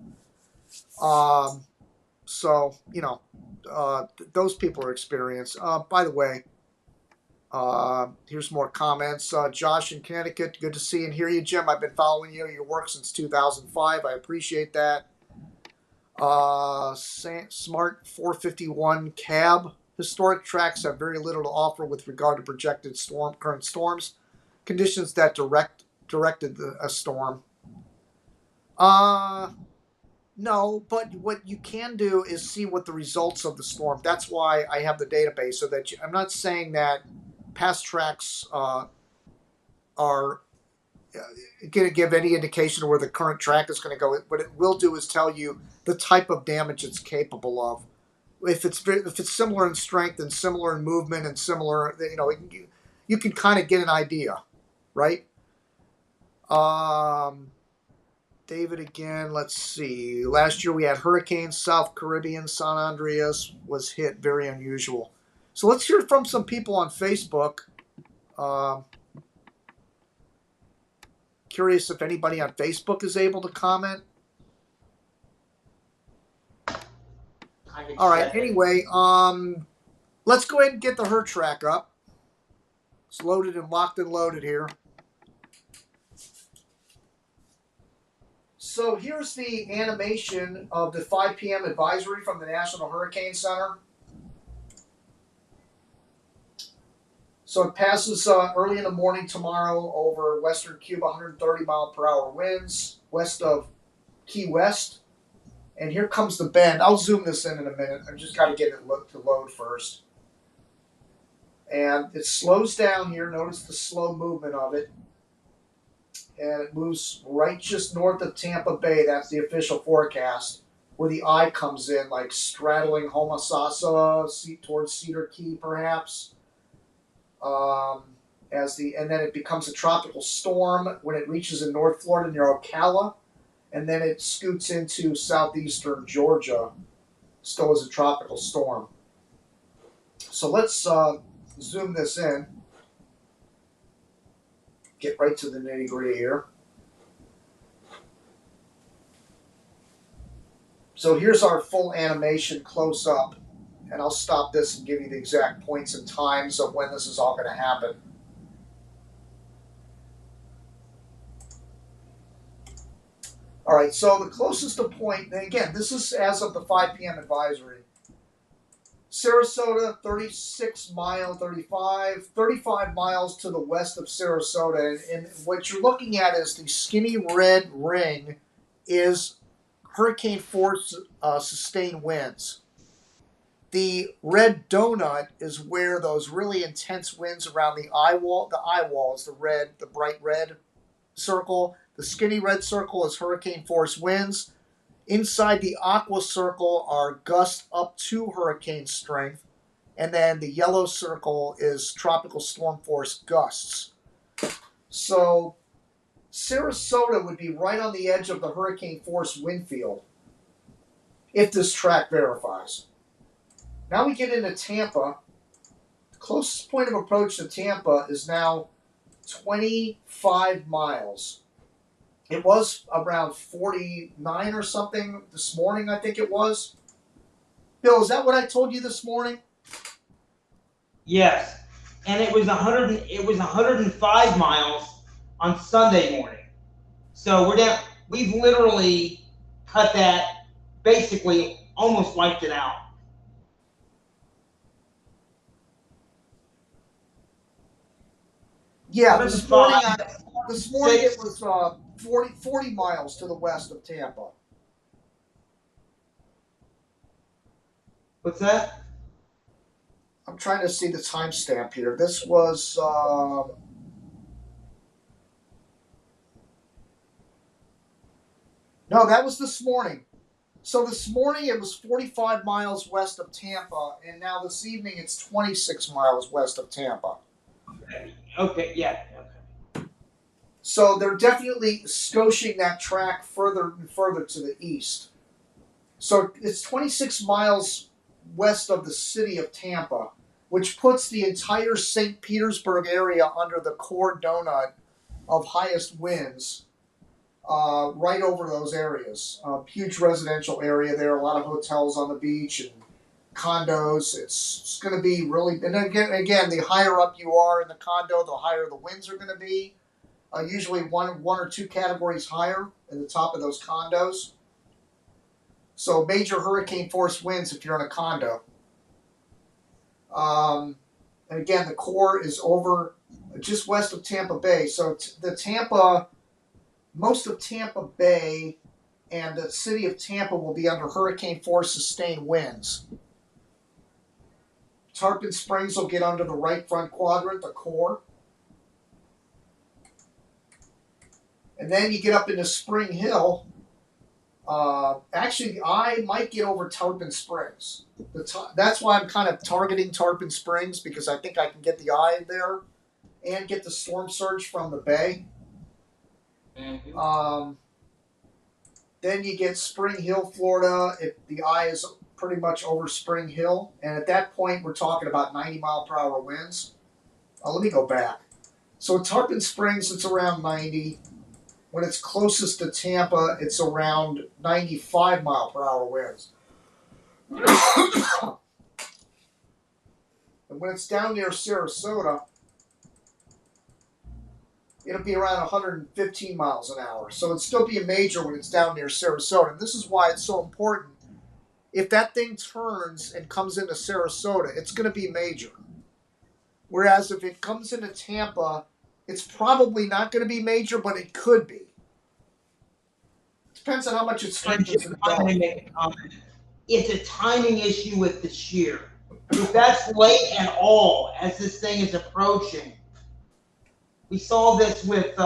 So those people are experienced. By the way, here's more comments. Josh in Connecticut, good to see and hear you, Jim. I've been following your work since 2005. I appreciate that. Smart 451 cab. Historic tracks have very little to offer with regard to projected current storms, conditions that directed a storm. No, but what you can do is see what the results of the storm. That's why I have the database, so that I'm not saying that past tracks are going to give any indication of where the current track is going to go. What it will do is tell you the type of damage it's capable of. If it's similar in strength and similar in movement and similar, you can kind of get an idea, right? David again. Let's see. Last year we had hurricanes, South Caribbean, San Andreas was hit, very unusual. So let's hear from some people on Facebook. Curious if anybody on Facebook is able to comment. All right. Anyway, let's go ahead and get the Hurt track up. It's loaded and locked and loaded here. So here's the animation of the 5 p.m. advisory from the National Hurricane Center. So it passes early in the morning tomorrow over western Cuba, 130 mile per hour winds, west of Key West. And here comes the bend. I'll zoom this in a minute. I've just got to get it to load first. And it slows down here. Notice the slow movement of it. And it moves right just north of Tampa Bay. That's the official forecast, where the eye comes in, like straddling Homosassa towards Cedar Key, perhaps. And then it becomes a tropical storm when it reaches in North Florida near Ocala, and then it scoots into southeastern Georgia, still as a tropical storm. So let's zoom this in. Get right to the nitty-gritty here. So here's our full animation close up, and I'll stop this and give you the exact points and times of when this is all going to happen. All right, so the closest to point, and again, this is as of the 5 p.m. advisory. Sarasota, 35 miles to the west of Sarasota. And what you're looking at is the skinny red ring is hurricane force sustained winds. The red donut is where those really intense winds around the eye wall is the bright red circle. The skinny red circle is hurricane force winds. Inside the aqua circle are gusts up to hurricane strength. And then the yellow circle is tropical storm force gusts. So Sarasota would be right on the edge of the hurricane force wind field if this track verifies. Now we get into Tampa. The closest point of approach to Tampa is now 25 miles. It was around 49 or something this morning, I think it was. Bill, is that what I told you this morning? Yes, and it was 105 miles on Sunday morning. So we're down. We've literally cut that, basically almost wiped it out. Yeah, this morning it was 40 miles to the west of Tampa. What's that? I'm trying to see the timestamp here. This was no, that was this morning. So this morning it was 45 miles west of Tampa, and now this evening it's 26 miles west of Tampa. Okay, yeah. Okay. So they're definitely scoshing that track further and further to the east. So it's 26 miles west of the city of Tampa, which puts the entire St. Petersburg area under the core donut of highest winds right over those areas. Huge residential area there, a lot of hotels on the beach and condos. It's going to be really, and again, the higher up you are in the condo, the higher the winds are going to be. Usually one or two categories higher in the top of those condos. So major hurricane force winds if you're in a condo. And again, the core is over just west of Tampa Bay. So most of Tampa Bay and the city of Tampa will be under hurricane force sustained winds. Tarpon Springs will get under the right front quadrant, the core. And then you get up into Spring Hill. Actually, I might get over Tarpon Springs. That's why I'm kind of targeting Tarpon Springs, because I think I can get the eye there and get the storm surge from the bay. Mm-hmm. Then you get Spring Hill, Florida. The eye is pretty much over Spring Hill. And at that point, we're talking about 90-mile-per-hour winds. Let me go back. So Tarpon Springs, it's around 90. When it's closest to Tampa, it's around 95-mile-per-hour winds. And when it's down near Sarasota, it'll be around 115 miles an hour. So it'll still be a major when it's down near Sarasota. And this is why it's so important. If that thing turns and comes into Sarasota, it's going to be major. Whereas if it comes into Tampa, it's probably not going to be major, but it could be. Depends on how much it strengthens in the dome. It's a timing issue with the shear. If that's late at all as this thing is approaching, we saw this with,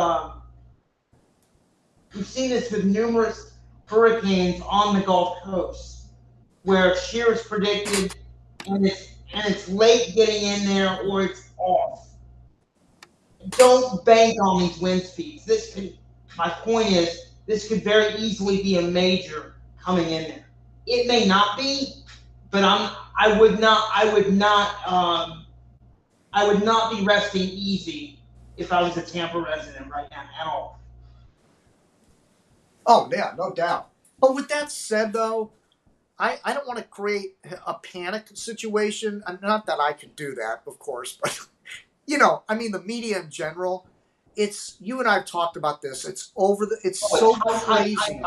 we've seen this with numerous hurricanes on the Gulf Coast, where shear is predicted and it's late getting in there or it's off. Don't bank on these wind speeds. My point is, this could very easily be a major coming in there. It may not be, but I would not be resting easy if I was a Tampa resident right now at all. Oh yeah, no doubt. But with that said, though, I don't want to create a panic situation. Not that I can do that, of course, but I mean, the media in general. It's you and I have talked about this. It's over the. It's Oh, it's so crazy.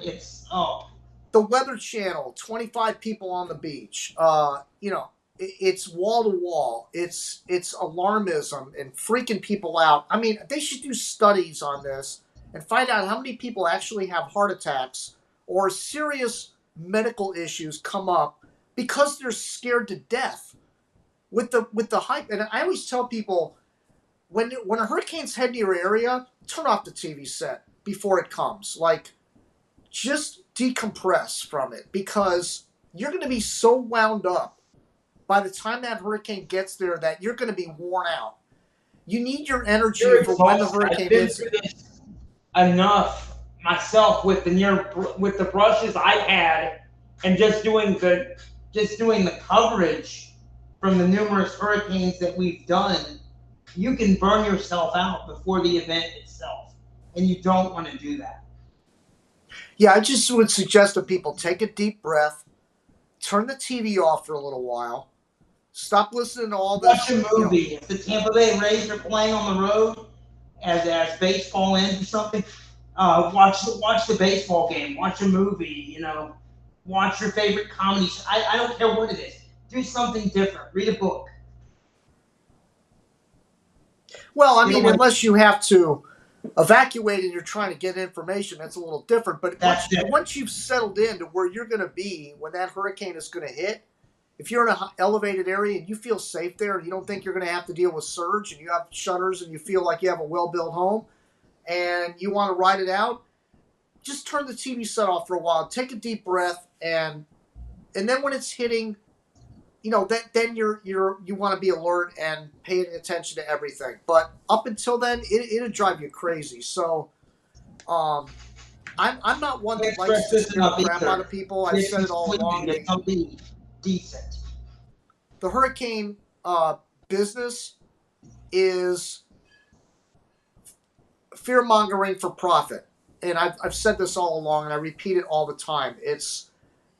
it's oh. The Weather Channel, 25 people on the beach. It's wall to wall. It's alarmism and freaking people out. I mean, they should do studies on this and find out how many people actually have heart attacks or serious medical issues come up because they're scared to death with the hype. And I always tell people when a hurricane's heading to your area, turn off the TV set before it comes. Like, just decompress from it because you're going to be so wound up by the time that hurricane gets there that you're going to be worn out. You need your energy You're for when the exhausted. hurricane I've been hits through it. this enough myself with the brushes I had, and just doing the coverage from the numerous hurricanes that we've done. You can burn yourself out before the event itself, and you don't want to do that. Yeah, I just would suggest to people take a deep breath, turn the TV off for a little while, stop listening to all Watch this. a movie. If the Tampa Bay Rays are playing on the road as baseball ends or something, watch the baseball game. Watch a movie. Watch your favorite comedy. I don't care what it is. Do something different. Read a book. Well, I You don't mean, want unless you have to evacuate and you're trying to get information, that's a little different. But that's it. once you've settled in to where you're going to be when that hurricane is going to hit, if you're in an elevated area and you feel safe there and you don't think you're going to have to deal with surge and you have shutters and you feel like you have a well-built home and you want to ride it out, just turn the TV set off for a while, take a deep breath, and then when it's hitting, then you want to be alert and paying attention to everything. But up until then, it'll drive you crazy. So, I'm not one that Can't likes stress to this scare the enough crap out either. of people. I've Get said some it all sleep and along. get something decent. The hurricane business is fear mongering for profit, and I've said this all along, and I repeat it all the time. It's,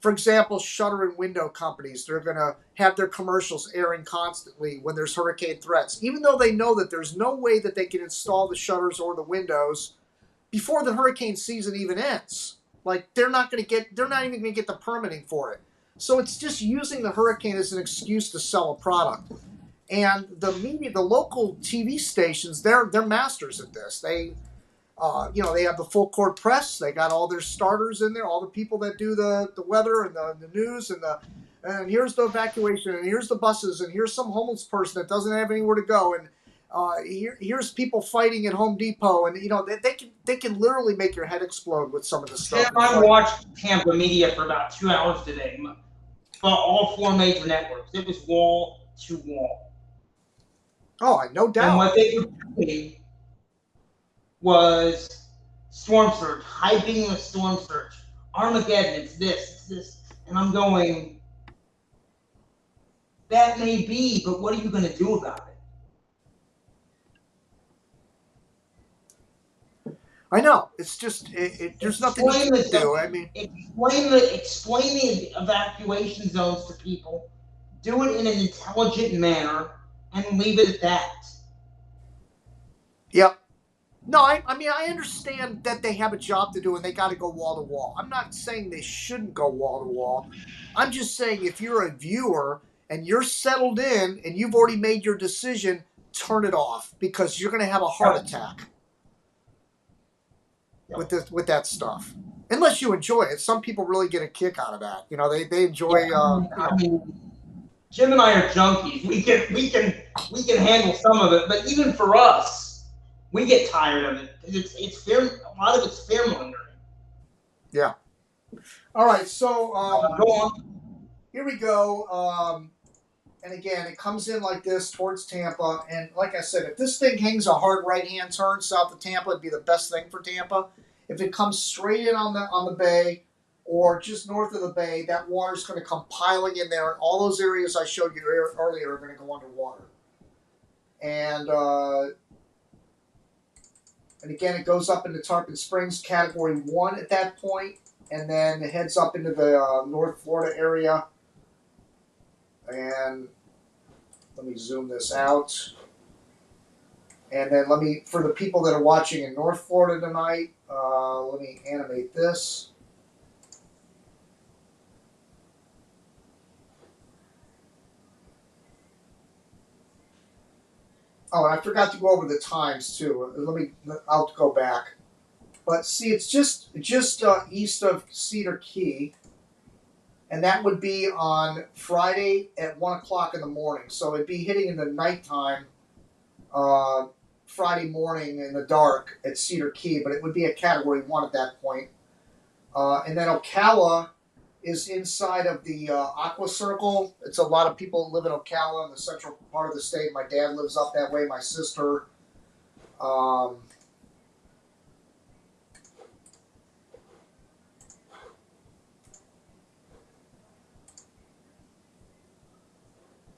for example, shutter and window companies. They're going to have their commercials airing constantly when there's hurricane threats, even though they know that there's no way that they can install the shutters or the windows before the hurricane season even ends. Like, they're not even going to get the permitting for it. So it's just using the hurricane as an excuse to sell a product. And the media, the local TV stations, they're masters at this. They have the full court press. They got all their starters in there, all the people that do the weather and the news and here's the evacuation and here's the buses and here's some homeless person that doesn't have anywhere to go and here's people fighting at Home Depot and they can literally make your head explode with some of the stuff. Tim, I watched Tampa media for about 2 hours today, for all four major networks. It was wall to wall. Oh, no doubt. And what they were doing was storm surge, hyping the storm surge. Armageddon, it's this. And I'm going, that may be, but what are you going to do about it? I know. It's just, there's nothing you can do. I mean, explain the evacuation zones to people. Do it in an intelligent manner and leave it at that. Yep. No, I mean, I understand that they have a job to do and they got to go wall to wall. I'm not saying they shouldn't go wall to wall. I'm just saying if you're a viewer and you're settled in and you've already made your decision, turn it off because you're going to have a heart attack with that stuff. Unless you enjoy it. Some people really get a kick out of that. They enjoy. I mean, Jim and I are junkies. We can handle some of it, but even for us, we get tired of it because it's fear. A lot of it's fear mongering. Yeah. All right. So go on. Here we go. And again, it comes in like this towards Tampa. And like I said, if this thing hangs a hard right-hand turn south of Tampa, it'd be the best thing for Tampa. If it comes straight in on the bay or just north of the bay, that water's going to come piling in there. And all those areas I showed you earlier are going to go underwater. And again, it goes up into Tarpon Springs, Category 1 at that point. and then it heads up into the North Florida area. And let me zoom this out. And then for the people that are watching in North Florida tonight, let me animate this. Oh, and I forgot to go over the times too. I'll go back. But see, it's just east of Cedar Key, and that would be on Friday at 1 o'clock in the morning. So it'd be hitting in the nighttime, Friday morning in the dark at Cedar Key, but it would be a Category 1 at that point. And then Ocala is inside of the Aqua Circle. It's a lot of people live in Ocala in the central part of the state. My dad lives up that way. My sister.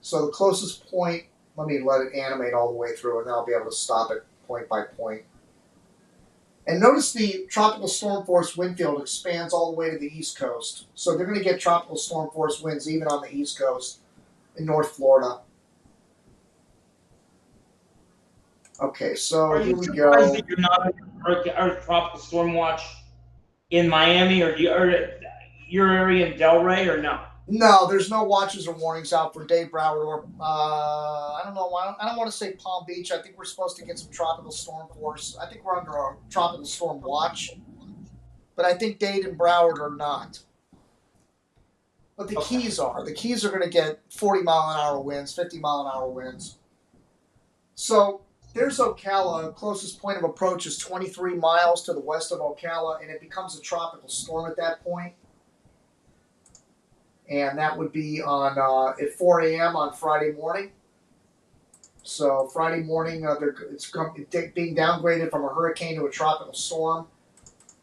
So the closest point, let me let it animate all the way through, and then I'll be able to stop it point by point. And notice the tropical storm force wind field expands all the way to the east coast. So they're going to get tropical storm force winds even on the east coast in North Florida. Okay, so here we go. Are you surprised that you're not or tropical storm watch in Miami or your area in Delray, or no? No, there's no watches or warnings out for Dave Broward or I don't know. I don't want to say Palm Beach. I think we're supposed to get some tropical storm force. I think we're under a tropical storm watch, but I think Dade and Broward are not. But the Keys are. The Keys are going to get 40-mile-an-hour winds, 50-mile-an-hour winds. So there's Ocala. Closest point of approach is 23 miles to the west of Ocala, and it becomes a tropical storm at that point. And that would be on at 4 a.m. on Friday morning. So Friday morning, it's being downgraded from a hurricane to a tropical storm,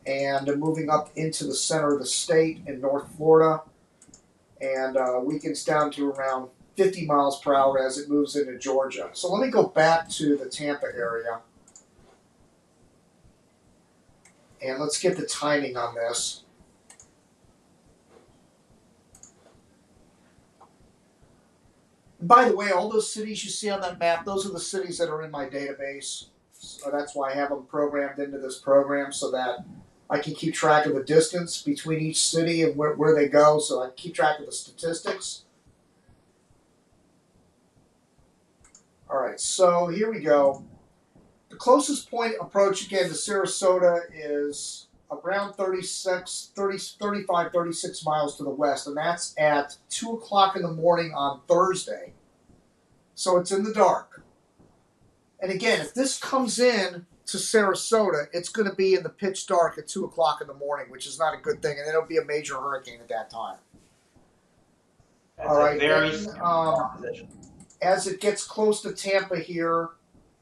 and moving up into the center of the state in North Florida, and weakens down to around 50 miles per hour as it moves into Georgia. So let me go back to the Tampa area, and let's get the timing on this. By the way, all those cities you see on that map, those are the cities that are in my database. So that's why I have them programmed into this program, so that I can keep track of the distance between each city and where they go, so I keep track of the statistics. All right, so here we go. The closest point approach, again, to Sarasota is around 35, 36 miles to the west, and that's at 2 o'clock in the morning on Thursday. So it's in the dark. And again, if this comes in to Sarasota, it's going to be in the pitch dark at 2 o'clock in the morning, which is not a good thing, and it'll be a major hurricane at that time. That's all right, very as it gets close to Tampa here,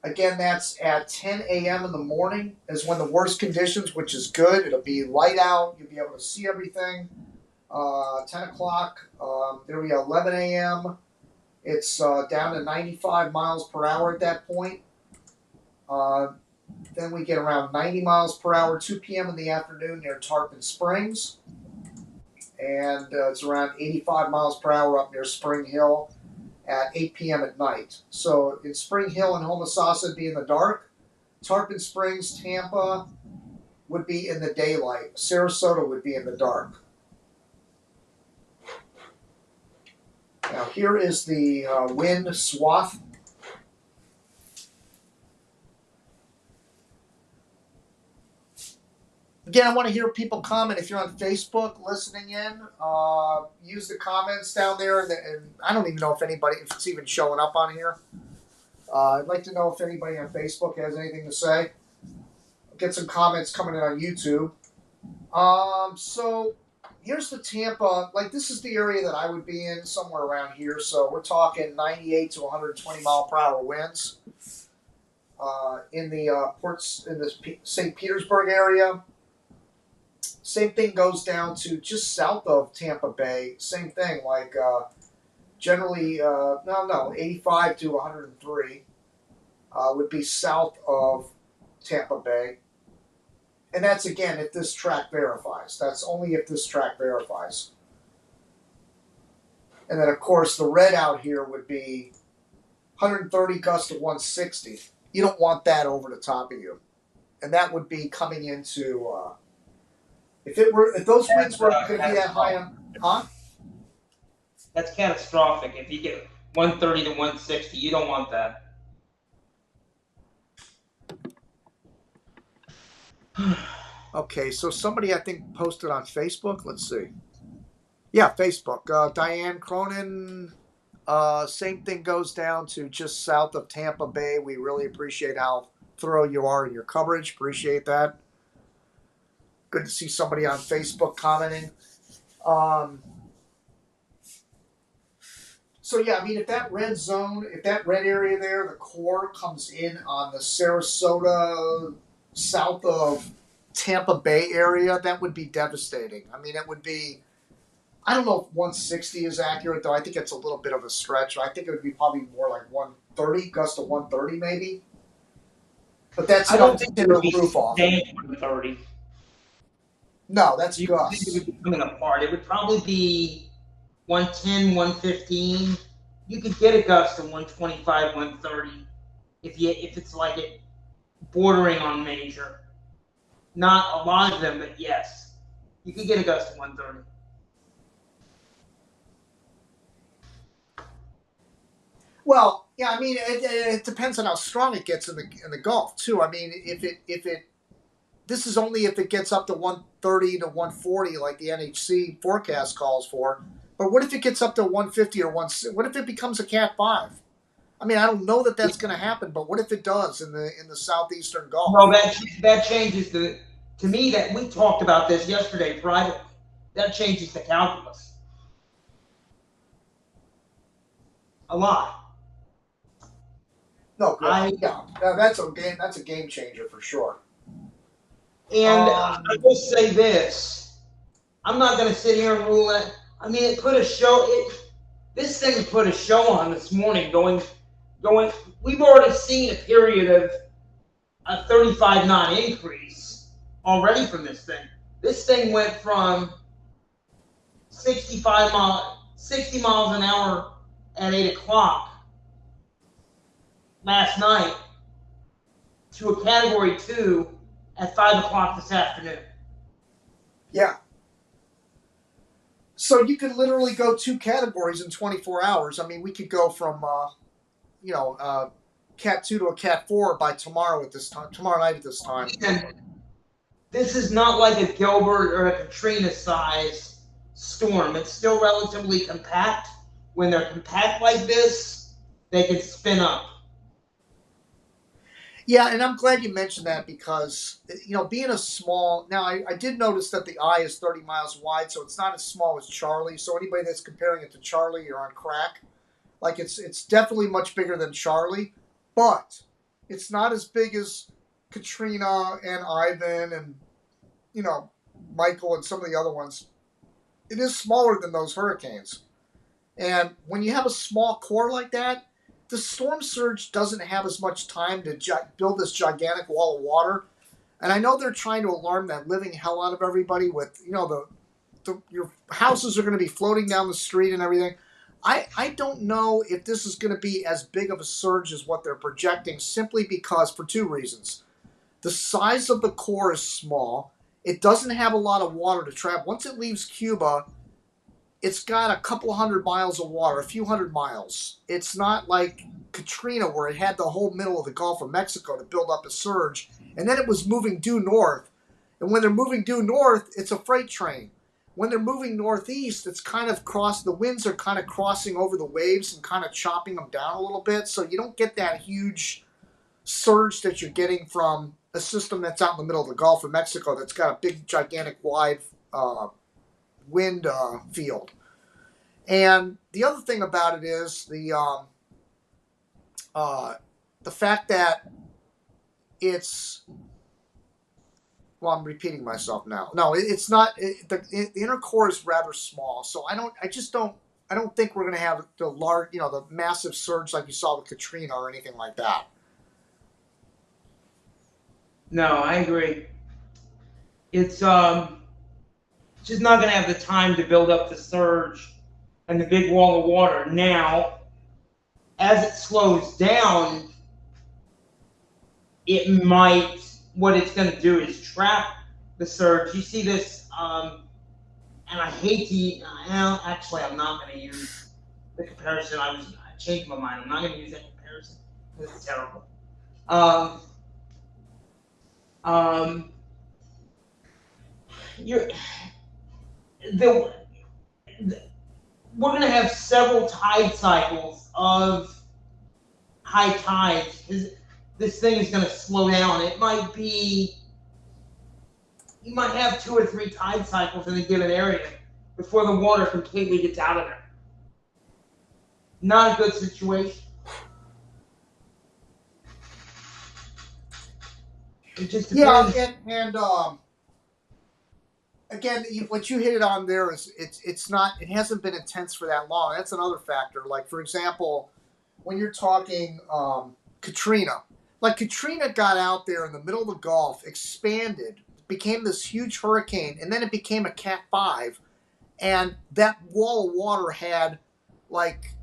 again, that's at 10 a.m. in the morning is when the worst conditions, which is good. It'll be light out. You'll be able to see everything. 10 o'clock, there we go, 11 a.m. It's down to 95 miles per hour at that point. Then we get around 90 miles per hour, 2 p.m. in the afternoon near Tarpon Springs. And it's around 85 miles per hour up near Spring Hill at 8 p.m. at night. So in Spring Hill and Homosassa it'd be in the dark. Tarpon Springs, Tampa would be in the daylight. Sarasota would be in the dark. Now here is the wind swath. Again, I want to hear people comment. If you're on Facebook listening in, use the comments down there. And I don't even know if it's even showing up on here. I'd like to know if anybody on Facebook has anything to say. I'll get some comments coming in on YouTube. So here's the Tampa. Like, this is the area that I would be in, somewhere around here. So we're talking 98 to 120 mile per hour winds in the St. Petersburg area. Same thing goes down to just south of Tampa Bay. Same thing, like generally, 85 to 103 would be south of Tampa Bay. And that's, again, if this track verifies. That's only if this track verifies. And then, of course, the red out here would be 130 gusts to 160. You don't want that over the top of you. And that would be coming into, if those winds were going to be that high on, huh? That's catastrophic. If you get 130 to 160, you don't want that. Okay, so somebody I think posted on Facebook. Let's see. Yeah, Facebook. Diane Cronin. Same thing goes down to just south of Tampa Bay. We really appreciate how thorough you are in your coverage. Appreciate that. Good to see somebody on Facebook commenting. So yeah, I mean, if that red zone, if that red area there, the core comes in on the Sarasota, south of Tampa Bay area, that would be devastating. I mean, it would be, I don't know if 160 is accurate, though. I think it's a little bit of a stretch. I think it would be probably more like 130, gust of 130 maybe. But that's I don't think it would be roof off. 130. No, that's You gusts. think it would be coming apart. It would probably be 110, 115. You could get a gust of 125, 130 if it's like it bordering on major. Not a lot of them, but yes, you could get a gust of 130. Well, yeah, I mean, it depends on how strong it gets in the Gulf too. I mean, if it this is only if it gets up to 130 to 140, like the NHC forecast calls for. But what if it gets up to 150 or 1? What if it becomes a Cat 5? I mean, I don't know that that's going to happen, but what if it does in the southeastern Gulf? Well, that changes to me, that we talked about this yesterday privately. That changes the calculus a lot. No, good. That's a game changer for sure. And I will say this: I'm not going to sit here and rule it. I mean, it put a show. This thing put a show on this morning. Going. We've already seen a period of a 35 knot increase already from this thing. This thing went from 60 miles an hour at 8 o'clock last night to a Category 2 at 5 o'clock this afternoon. Yeah. So you could literally go 2 categories in 24 hours. I mean, we could go from, Cat 2 to a Cat 4 by tomorrow night at this time. And this is not like a Gilbert or a Katrina size storm. It's still relatively compact. When they're compact like this, they can spin up. Yeah, and I'm glad you mentioned that because, being a small... Now, I did notice that the eye is 30 miles wide, so it's not as small as Charlie. So anybody that's comparing it to Charlie, you're on crack. Like, it's definitely much bigger than Charlie, but it's not as big as Katrina and Ivan and, Michael and some of the other ones. It is smaller than those hurricanes. And when you have a small core like that, the storm surge doesn't have as much time to build this gigantic wall of water. And I know they're trying to alarm that living hell out of everybody with, your houses are going to be floating down the street and everything. I don't know if this is going to be as big of a surge as what they're projecting, simply because, for 2 reasons. The size of the core is small. It doesn't have a lot of water to travel. Once it leaves Cuba, it's got a couple 100 miles of water, a few 100 miles. It's not like Katrina, where it had the whole middle of the Gulf of Mexico to build up a surge, and then it was moving due north. And when they're moving due north, it's a freight train. When they're moving northeast, it's kind of the winds are kind of crossing over the waves and kind of chopping them down a little bit, so you don't get that huge surge that you're getting from a system that's out in the middle of the Gulf of Mexico that's got a big, gigantic, wide wind field. And the other thing about it is the fact that it's... Well, I'm repeating myself now. No, it's not. The inner core is rather small, so I don't think we're going to have the large, the massive surge like you saw with Katrina or anything like that. No, I agree. it's just not going to have the time to build up the surge and the big wall of water. Now, as it slows down, it might, what it's going to do is trap the surge. You see this, and I hate to, well, actually, I'm not going to use the comparison. I changed my mind. I'm not going to use that comparison because it's terrible. You're, we're going to have several tide cycles of high tides because this thing is going to slow down. It might be, you might have 2 or 3 tide cycles in a given area before the water completely gets out of there. Not a good situation. It just depends. Yeah, and again, what you hit it on there is it's not, it hasn't been intense for that long. That's another factor. Like, for example, when you're talking Katrina, like Katrina got out there in the middle of the Gulf, expanded, became this huge hurricane, and then it became a Cat 5, and that wall of water had, like,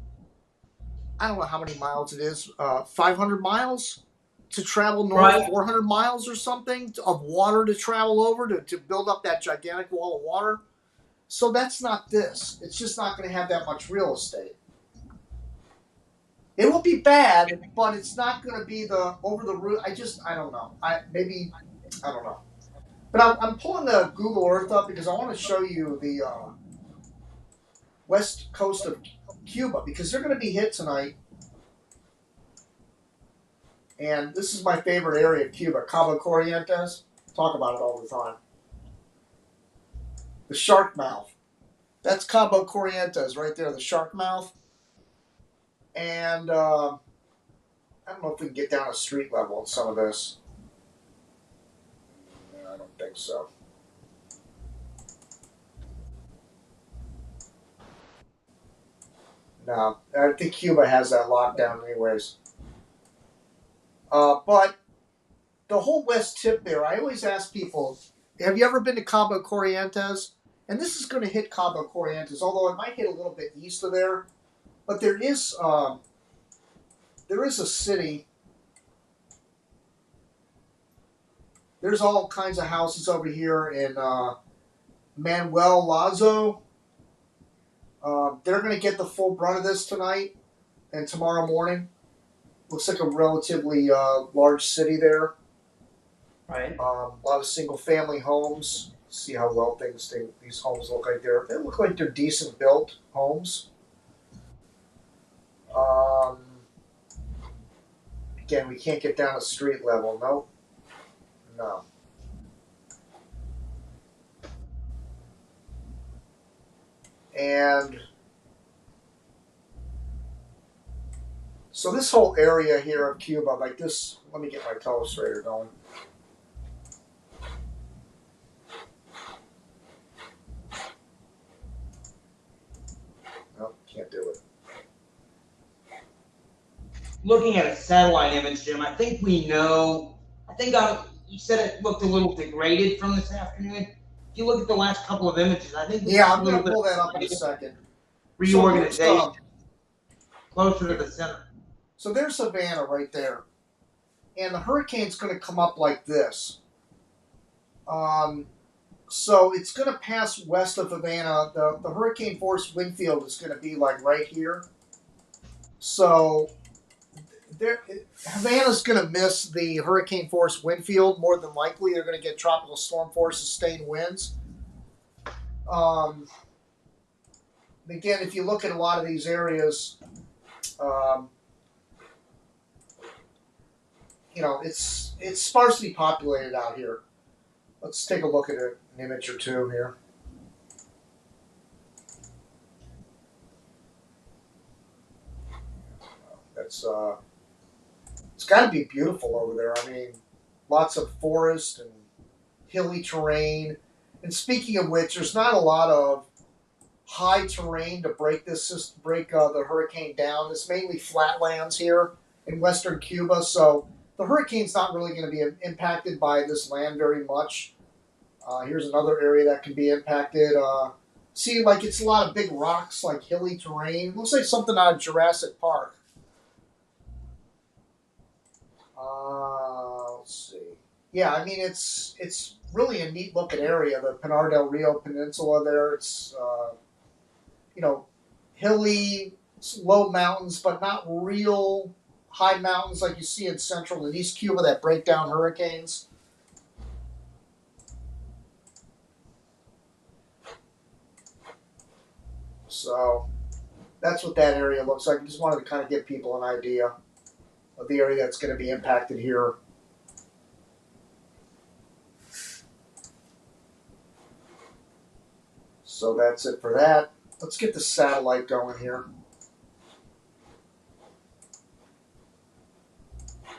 I don't know how many miles it is, 500 miles to travel north, Right. 400 miles or something of water to travel over to build up that gigantic wall of water. So that's not this. It's just not going to have that much real estate. It will be bad, but it's not going to be the over the roof. I don't know. I don't know. But I'm pulling the Google Earth up because I want to show you the west coast of Cuba because they're going to be hit tonight. And this is my favorite area of Cuba, Cabo Corrientes. Talk about it all the time. The shark mouth. That's Cabo Corrientes right there, the shark mouth. And I don't know if we can get down to street level on some of this. I don't think so. No, I think Cuba has that lockdown anyways. But the whole west tip there, I always ask people, have you ever been to Cabo Corrientes? And this is going to hit Cabo Corrientes, although it might hit a little bit east of there. But there is a city. There's all kinds of houses over here in Manuel Lazo. They're going to get the full brunt of this tonight and tomorrow morning. Looks like a relatively large city there. Right. A lot of single-family homes. See how well these homes look like they look like they're decent built homes. Again, we can't get down to street level. Nope. No. And so this whole area here of Cuba, like this, let me get my telestrator going. Nope, can't do it. Looking at a satellite image, Jim, I think we know. I think you said it looked a little degraded from this afternoon. If you look at the last couple of images, I think Yeah, I'm going to pull that up in a second. Reorganization closer to the center. So there's Savannah right there, and the hurricane's going to come up like this. So it's going to pass west of Havana. The hurricane force wind field is going to be like right here. So Havana's going to miss the hurricane force wind field more than likely. They're going to get tropical storm force sustained winds. Again, if you look at a lot of these areas, it's sparsely populated out here. Let's take a look at an image or two here. That's it's got to be beautiful over there. I mean, lots of forest and hilly terrain. And speaking of which, there's not a lot of high terrain to break the hurricane down. It's mainly flatlands here in western Cuba, so the hurricane's not really going to be impacted by this land very much. Here's another area that can be impacted. See, like it's a lot of big rocks, like hilly terrain. Looks like something out of Jurassic Park. Let's see. Yeah, I mean it's really a neat looking area. The Pinar del Rio Peninsula there. It's you know, hilly, low mountains, but not real high mountains like you see in Central and East Cuba that break down hurricanes. So that's what that area looks like. I just wanted to kind of give people an idea of the area that's going to be impacted here. So that's it for that. Let's get the satellite going here.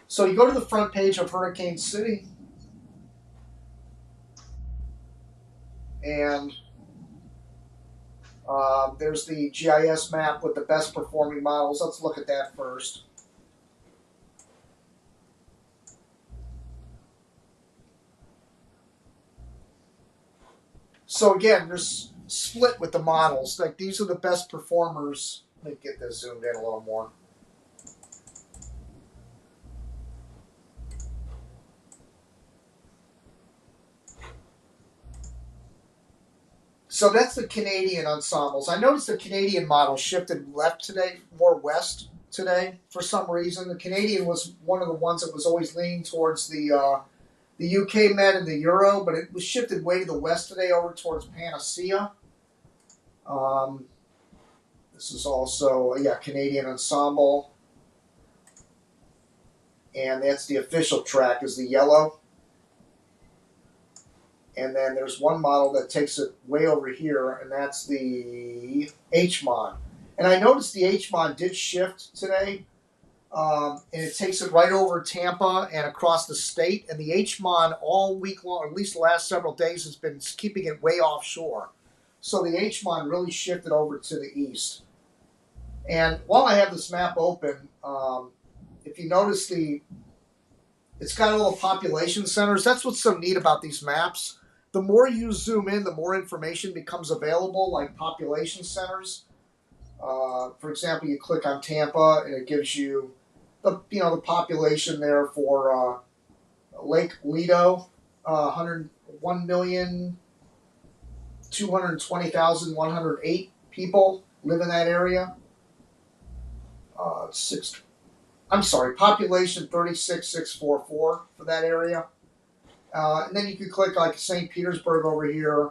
So you go to the front page of Hurricane City, and there's the GIS map with the best performing models. Let's look at that first. So again, there's split with the models. Like these are the best performers. Let me get this zoomed in a little more. So that's the Canadian ensembles. I noticed the Canadian model shifted left today, more west today for some reason. The Canadian was one of the ones that was always leaning towards the UK Med and the Euro, but it was shifted way to the west today over towards Panacea. This is also, Canadian ensemble. And that's the official track is the yellow. And then there's one model that takes it way over here, and that's the HMON. And I noticed the HMON did shift today, and it takes it right over Tampa and across the state. And the HMON all week long, or at least the last several days, has been keeping it way offshore. So the HMON really shifted over to the east. And while I have this map open, if you notice it's got a little population centers. That's what's so neat about these maps. The more you zoom in, the more information becomes available, like population centers. For example, you click on Tampa, and it gives you the population there for Lake Lido, 101,220,108 people live in that area. Population 36,644 for that area. And then you could click like St. Petersburg over here.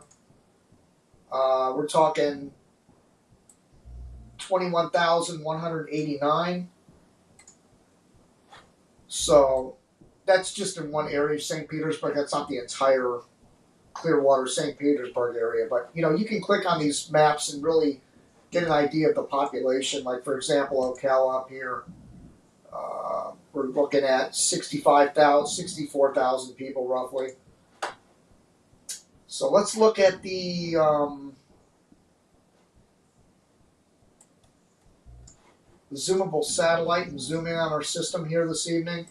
We're talking 21,189. So that's just in one area of St. Petersburg. That's not the entire Clearwater, St. Petersburg area. But, you can click on these maps and really get an idea of the population. Like, for example, Ocala up here. We're looking at 64,000 people roughly. So let's look at the zoomable satellite and zoom in on our system here this evening.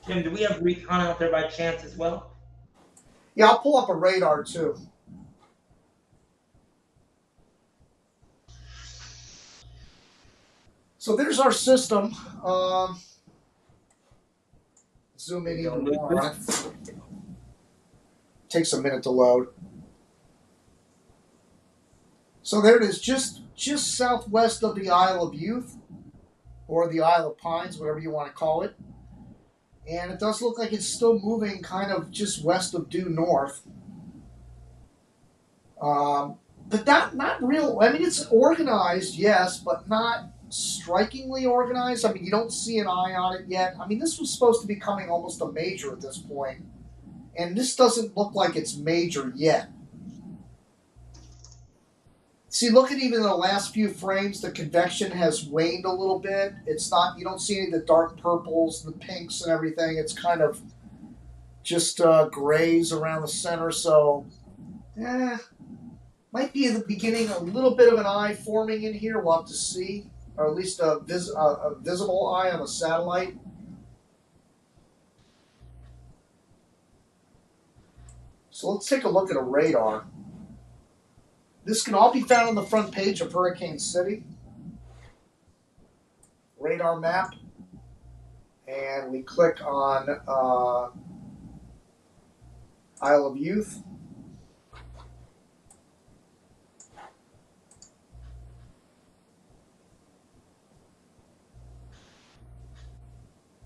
Jim, do we have recon out there by chance as well? Yeah, I'll pull up a radar too. So there's our system. Zoom in even more. Takes a minute to load. So there it is, just southwest of the Isle of Youth, or the Isle of Pines, whatever you want to call it. And it does look like it's still moving kind of just west of due north. But not real. I mean, it's organized, yes, but not strikingly organized. I mean, you don't see an eye on it yet. I mean, this was supposed to be becoming almost a major at this point, and this doesn't look like it's major yet. See, look at even the last few frames, the convection has waned a little bit. It's not, you don't see any of the dark purples, the pinks and everything. It's kind of just grays around the center. So, might be in the beginning a little bit of an eye forming in here. We'll have to see, or at least a visible eye on the satellite. So let's take a look at a radar. This can all be found on the front page of Hurricane City. Radar map. And we click on Isle of Youth.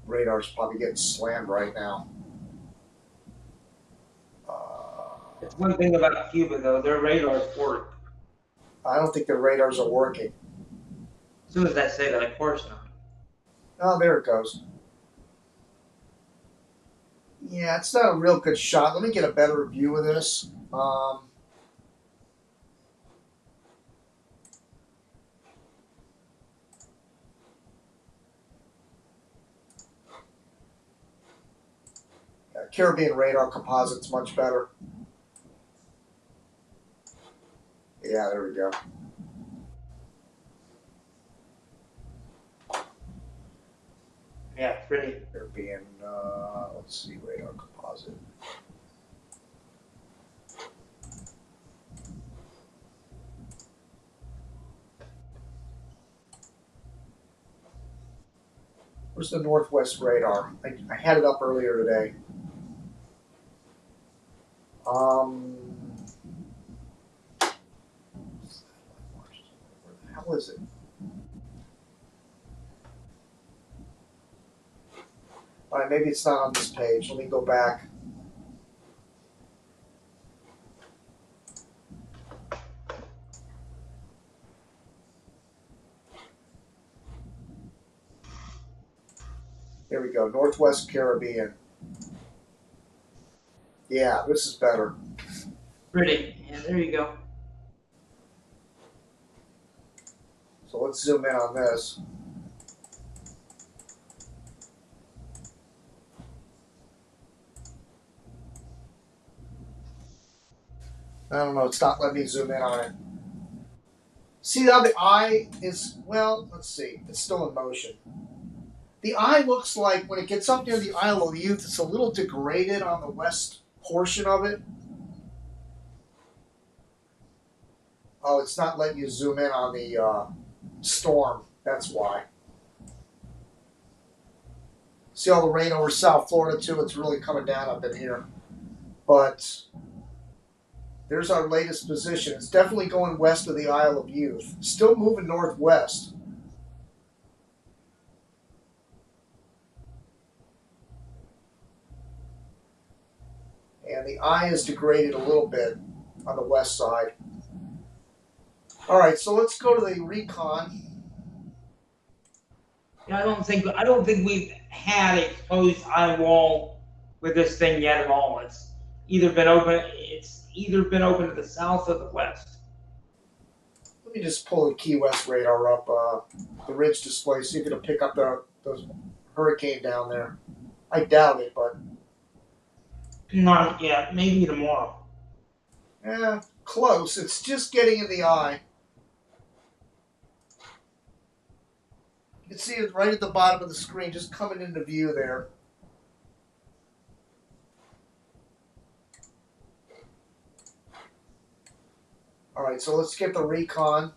Radar's probably getting slammed right now. It's one thing about Cuba, though. Their radars work. I don't think their radars are working. As soon as I say that, of course not. Oh, there it goes. Yeah, it's not a real good shot. Let me get a better view of this. Caribbean radar composite's much better. Yeah, there we go. Yeah, pretty. Caribbean, let's see, radar composite. Where's the Northwest radar? I had it up earlier today. Where the hell is it? All right, maybe it's not on this page. Let me go back. Here we go, Northwest Caribbean. Yeah, this is better. Pretty. Yeah, there you go. So let's zoom in on this. I don't know, it's not letting me zoom in on it. See how the eye is, well, let's see, it's still in motion. The eye looks like when it gets up near the Isle of Youth, it's a little degraded on the west portion of it. Oh, it's not letting you zoom in on the storm. That's why. See all the rain over South Florida, too? It's really coming down up in here. But there's our latest position. It's definitely going west of the Isle of Youth. Still moving northwest. And the eye is degraded a little bit on the west side. All right, so let's go to the recon. Yeah, I don't think we've had a closed eye wall with this thing yet at all. It's either been open to the south or the west. Let me just pull the Key West radar up, the ridge display, see if it'll pick up the hurricane down there. I doubt it, but Not yet. Maybe tomorrow. yeah, close. It's just getting in the eye. You can see it right at the bottom of the screen, just coming into view there. All right, so let's get the recon.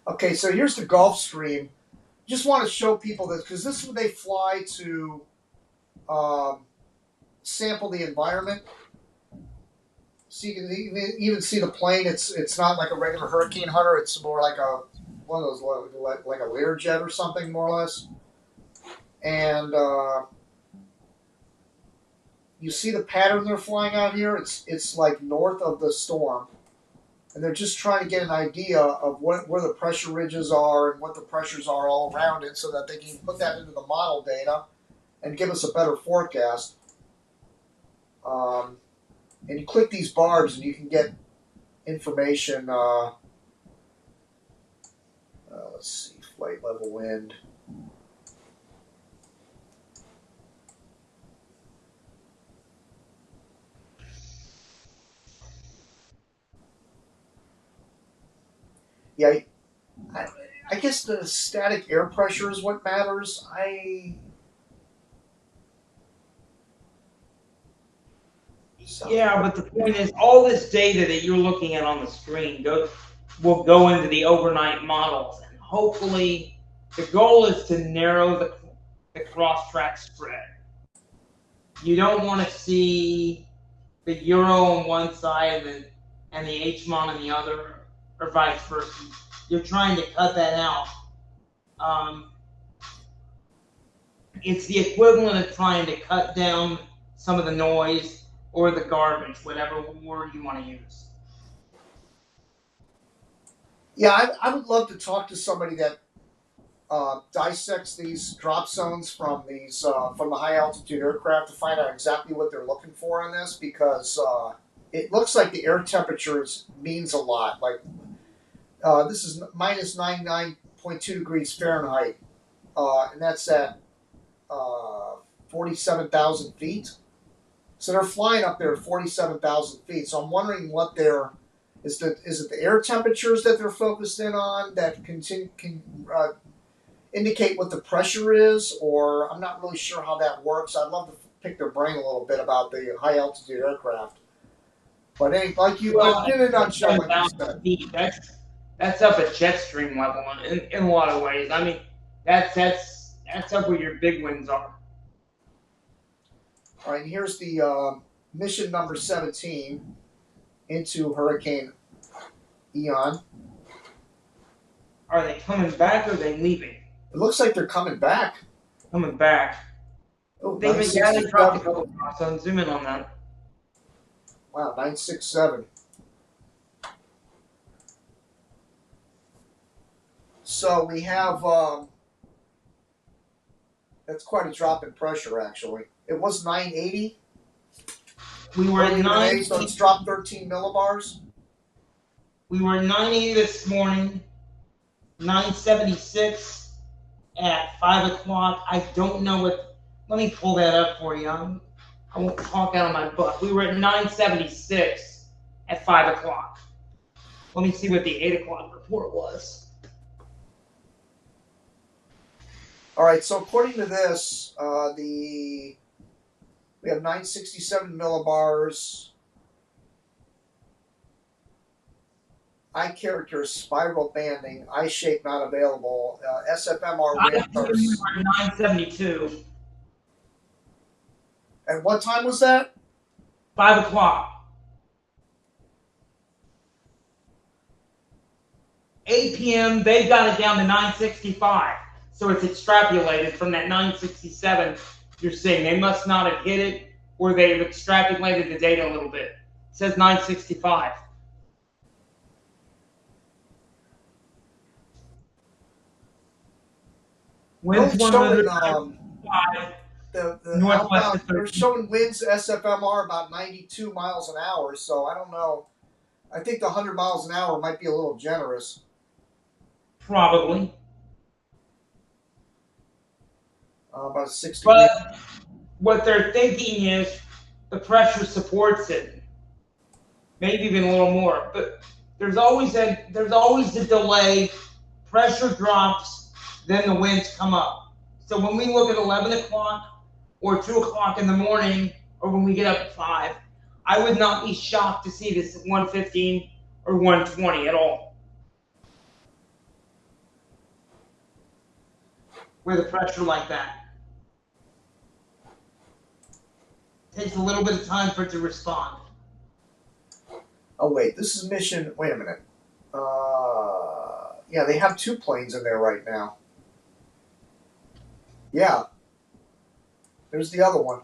Okay, so here's the Gulf Stream. Just want to show people this because this is when they fly to sample the environment. So you can even see the plane. It's not like a regular hurricane hunter. It's more like one of those like a Learjet or something, more or less. And you see the pattern they're flying out here. It's like north of the storm, and they're just trying to get an idea of where the pressure ridges are and what the pressures are all around it, so that they can put that into the model data and give us a better forecast. And you click these barbs and you can get information. Let's see, flight level wind. Yeah, I guess the static air pressure is what matters. Yeah, but the point is, all this data that you're looking at on the screen will go into the overnight models, and hopefully, the goal is to narrow the cross-track spread. You don't want to see the euro on one side and the HMON on the other, or vice versa. You're trying to cut that out. It's the equivalent of trying to cut down some of the noise or the garbage, whatever word you want to use. Yeah, I would love to talk to somebody that dissects these drop zones from the high altitude aircraft to find out exactly what they're looking for on this, because it looks like the air temperatures means a lot. Like this is minus 99.2 degrees Fahrenheit, and that's at 47,000 feet. So they're flying up there at 47,000 feet. So I'm wondering what is it the air temperatures that they're focused in on that can indicate what the pressure is, or I'm not really sure how that works. I'd love to pick their brain a little bit about the high altitude aircraft. But in a nutshell, like you said. Feet, that's up at jet stream level in a lot of ways. I mean, that's up where your big winds are. All right, and here's the mission number 17 into Hurricane Ian. Are they coming back or are they leaving? It looks like they're coming back. Coming back. Oh, they dropped a couple of so zoom in on that. Wow, 967. So we have that's quite a drop in pressure, actually. It was 980. We were at 980, so it's dropped 13 millibars. We were at 980 this morning, 976 at 5 o'clock. I don't know what. Let me pull that up for you. I won't talk out of my butt. We were at 976 at 5 o'clock. Let me see what the 8 o'clock report was. All right, so according to this, we have 967 millibars. Eye characters, spiral banding, eye shape not available. SFMR winds are 972. And what time was that? 5 o'clock. 8 p.m. They got it down to 965. So it's extrapolated from that 967 you're seeing. They must not have hit it, or they've extrapolated the data a little bit. It says 965. Winds they're showing winds SFMR about 92 miles an hour, so I don't know. I think the 100 miles an hour might be a little generous. Probably. About 60. But what they're thinking is the pressure supports it. Maybe even a little more. But there's always a delay. Pressure drops, then the winds come up. So when we look at 11 o'clock or 2 o'clock in the morning, or when we get up at 5, I would not be shocked to see this at 115 or 120 at all. With a pressure like that. Takes a little bit of time for it to respond. Oh, wait, this is mission. Wait a minute. Yeah, they have 2 planes in there right now. Yeah. There's the other one.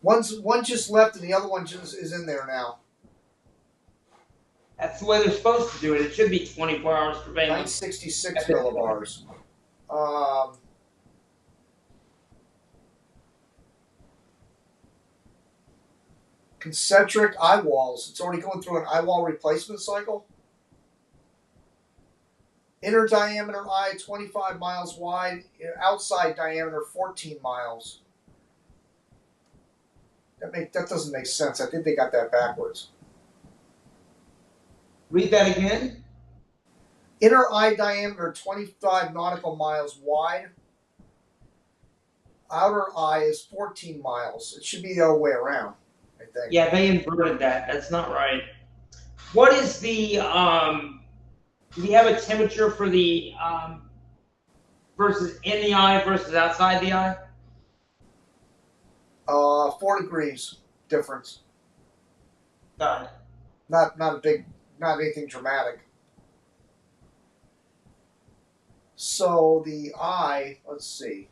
One just left and the other one just is in there now. That's the way they're supposed to do it. It should be 24 hours surveillance. 966 millibars. Concentric eye walls. It's already going through an eye wall replacement cycle. Inner diameter eye 25 miles wide. Outside diameter 14 miles. That doesn't make sense. I think they got that backwards. Read that again. Inner eye diameter 25 nautical miles wide. Outer eye is 14 miles. It should be the other way around. I think. Yeah, they inverted that. That's not right. What is the do we have a temperature for the versus in the eye versus outside the eye? 4 degrees difference. Got it. Not a big, not anything dramatic. So the eye, let's see.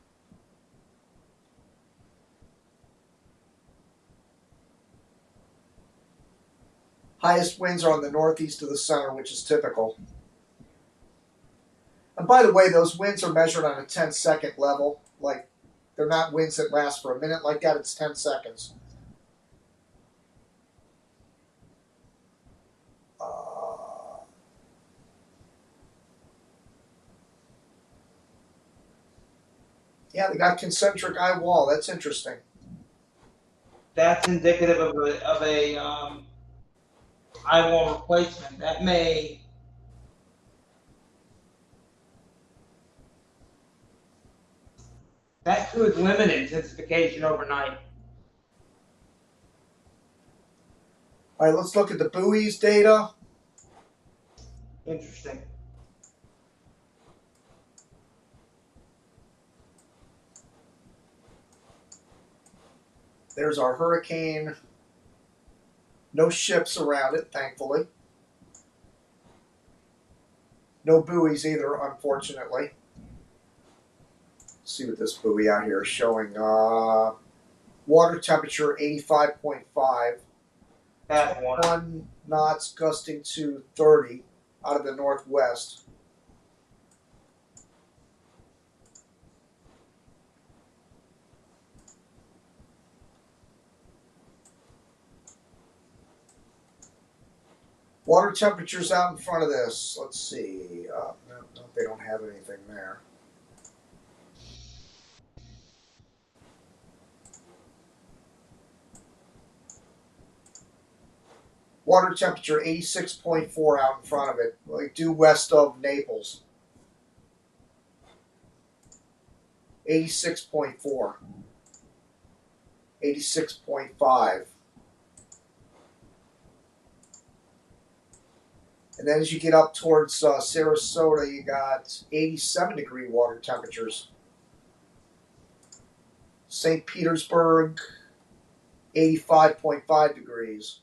Highest winds are on the northeast of the center, which is typical. And by the way, those winds are measured on a 10-second level. Like, they're not winds that last for a minute like that. It's 10 seconds. Yeah, they got concentric eye wall. That's interesting. That's indicative of a eye wall replacement. That could limit intensification overnight. All right, let's look at the buoys data. Interesting. There's our hurricane. No ships around it, thankfully. No buoys either, unfortunately. Let's see what this buoy out here is showing. Water temperature 85.5. Bad water. 1 knots gusting to 30 out of the northwest. Water temperatures out in front of this. Let's see. No, they don't have anything there. Water temperature 86.4 out in front of it, like due west of Naples. 86.4. 86.5. And then as you get up towards Sarasota, you got 87-degree water temperatures. St. Petersburg, 85.5 degrees.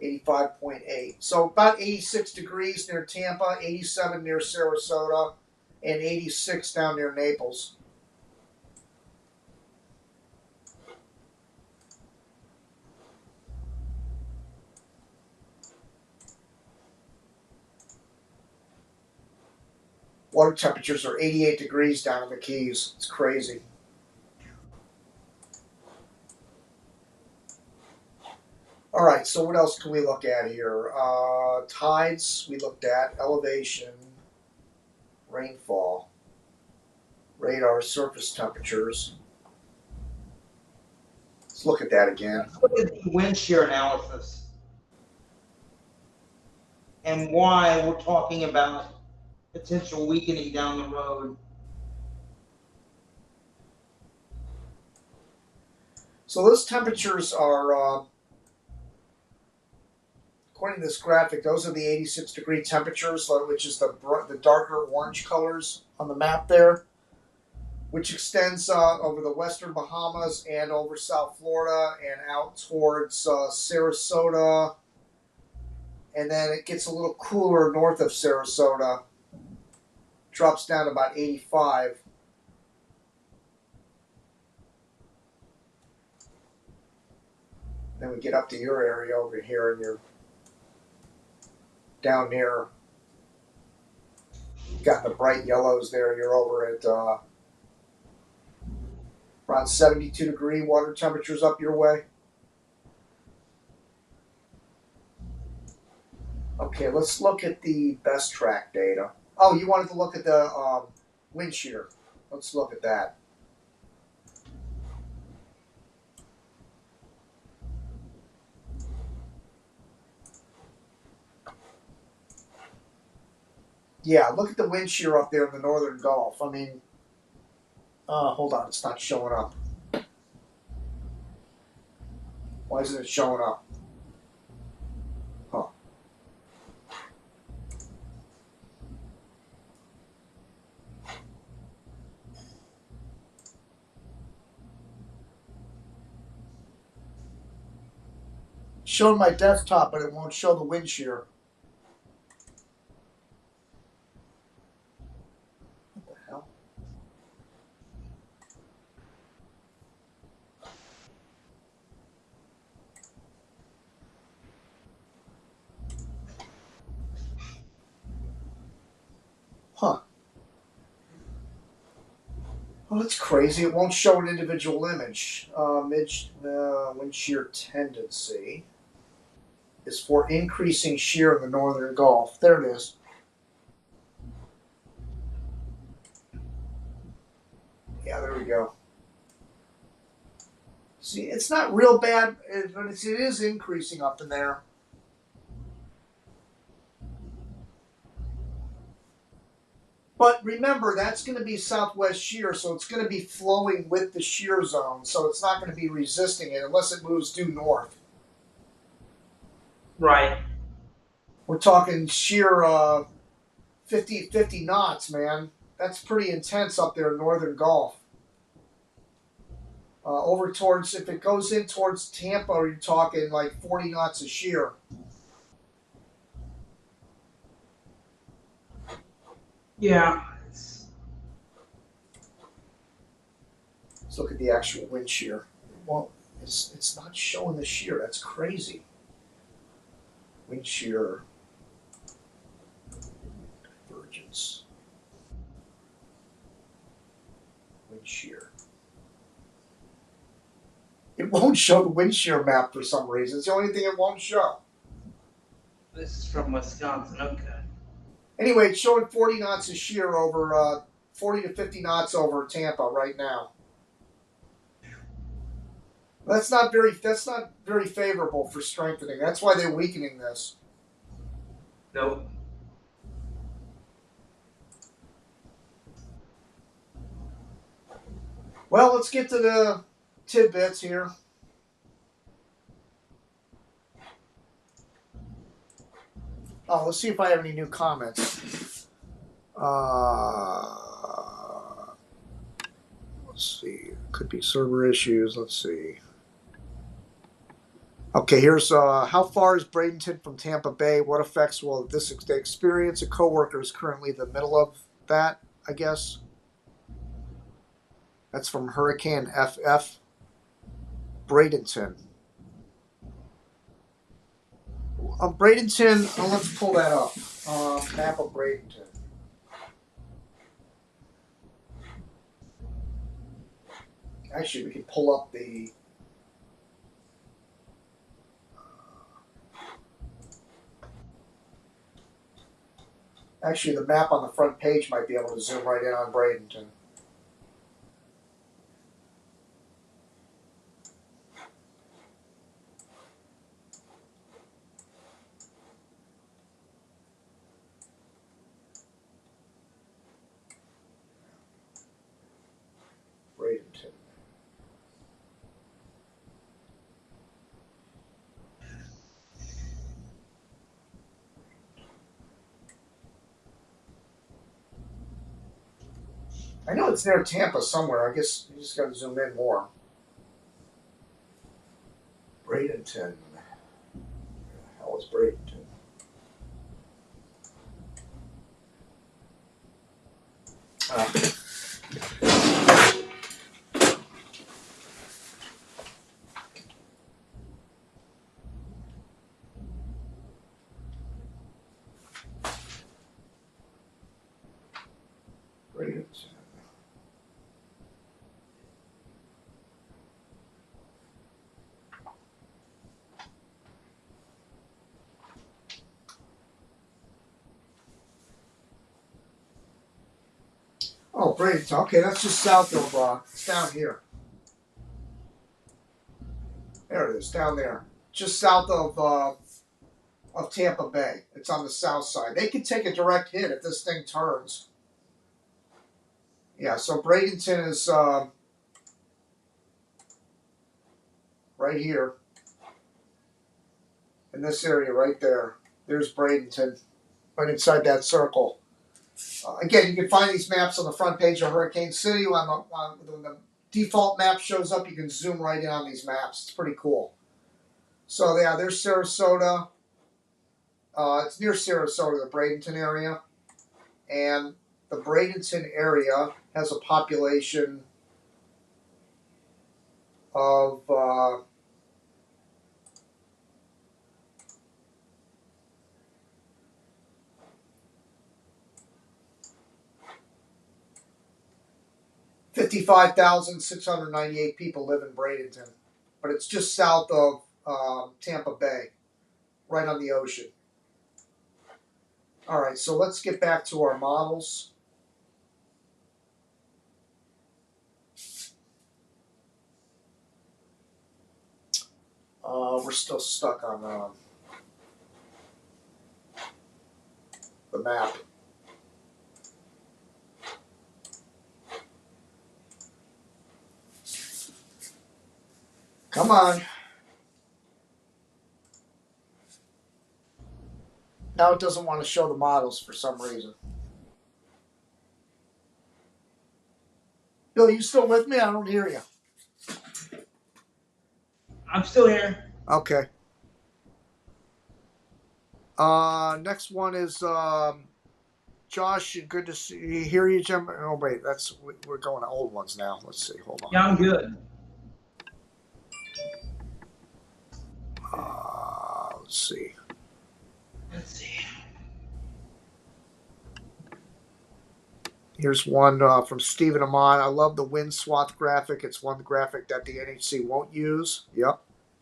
85.8. So about 86 degrees near Tampa, 87 near Sarasota, and 86 down near Naples. Water temperatures are 88 degrees down in the Keys. It's crazy. All right, so what else can we look at here? Tides, we looked at. Elevation, rainfall, radar, surface temperatures. Let's look at that again. Let's look at the wind shear analysis and why we're talking about potential weakening down the road. So those temperatures are, according to this graphic, those are the 86-degree temperatures, which is the darker orange colors on the map there, which extends over the western Bahamas and over South Florida and out towards Sarasota. And then it gets a little cooler north of Sarasota, drops down to about 85. Then we get up to your area over here, and you're down near, you've got the bright yellows there. You're over at around 72-degree water temperatures up your way. Okay, let's look at the best track data. Oh, you wanted to look at the wind shear. Let's look at that. Yeah, look at the wind shear up there in the northern Gulf. I mean, hold on, it's not showing up. Why isn't it showing up? Huh. Showed my desktop, but it won't show the wind shear. What the hell? Huh. Oh, that's crazy. It won't show an individual image. Wind shear tendency is for increasing shear in the northern Gulf. There it is. Yeah, there we go. See, it's not real bad, but it is increasing up in there. But remember, that's going to be southwest shear, so it's going to be flowing with the shear zone, so it's not going to be resisting it unless it moves due north. Right. We're talking shear 50 knots, man. That's pretty intense up there in northern Gulf. Over towards, if it goes in towards Tampa, you're talking like 40 knots of shear. Yeah. Let's look at the actual wind shear. Well, it's not showing the shear. That's crazy. Wind shear divergence. Wind shear. It won't show the wind shear map for some reason. It's the only thing it won't show. This is from Wisconsin. Okay. Anyway, it's showing 40 knots of shear over 40 to 50 knots over Tampa right now. That's not very favorable for strengthening. That's why they're weakening this. Nope. Well, let's get to the tidbits here. Oh, let's see if I have any new comments. Let's see. Could be server issues. Let's see. Okay, here's how far is Bradenton from Tampa Bay? What effects will this experience? A coworker is currently in the middle of that, I guess. That's from Hurricane FF. Bradenton. Bradenton, let's pull that up. Map of Bradenton. Actually, we can pull up the. Actually, the map on the front page might be able to zoom right in on Bradenton. Bradenton. I know it's near Tampa somewhere. I guess you just got to zoom in more. Bradenton. Where the hell is Bradenton? Bradenton. Oh, Bradenton. Okay, that's just south of. It's down here. There it is, down there, just south of Tampa Bay. It's on the south side. They could take a direct hit if this thing turns. Yeah, so Bradenton is right here. in this area right there. There's Bradenton, right inside that circle. Again, you can find these maps on the front page of Hurricane City. When the default map shows up, you can zoom right in on these maps. It's pretty cool. So yeah, there's Sarasota. It's near Sarasota, the Bradenton area. And the Bradenton area has a population of 55,698 people live in Bradenton, but it's just south of Tampa Bay, right on the ocean. All right, so let's get back to our models. We're still stuck on the map. Come on. Now it doesn't want to show the models for some reason. Bill, you still with me? I don't hear you. I'm still here. Okay. Next one is Josh. Good to hear you, Jim. Oh wait, we're going to old ones now. Let's see. Hold on. Yeah, I'm good. Let's see. Here's one from Stephen Amon. I love the wind swath graphic. It's one graphic that the NHC won't use. Yep,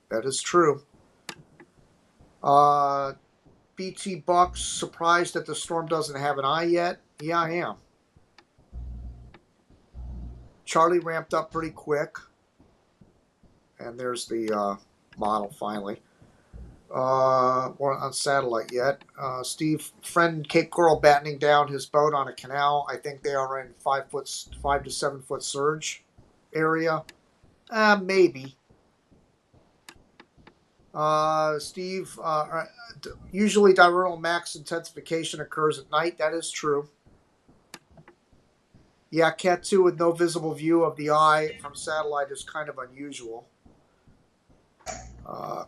that is true. BT Bucks, surprised that the storm doesn't have an eye yet. Yeah, I am. Charlie ramped up pretty quick. And there's the model finally. We're on satellite yet. Steve, friend Cape Coral battening down his boat on a canal. I think they are in 5 to 7 foot surge area. Maybe. Steve, usually diurnal max intensification occurs at night. That is true. Yeah, Cat 2 with no visible view of the eye from satellite is kind of unusual.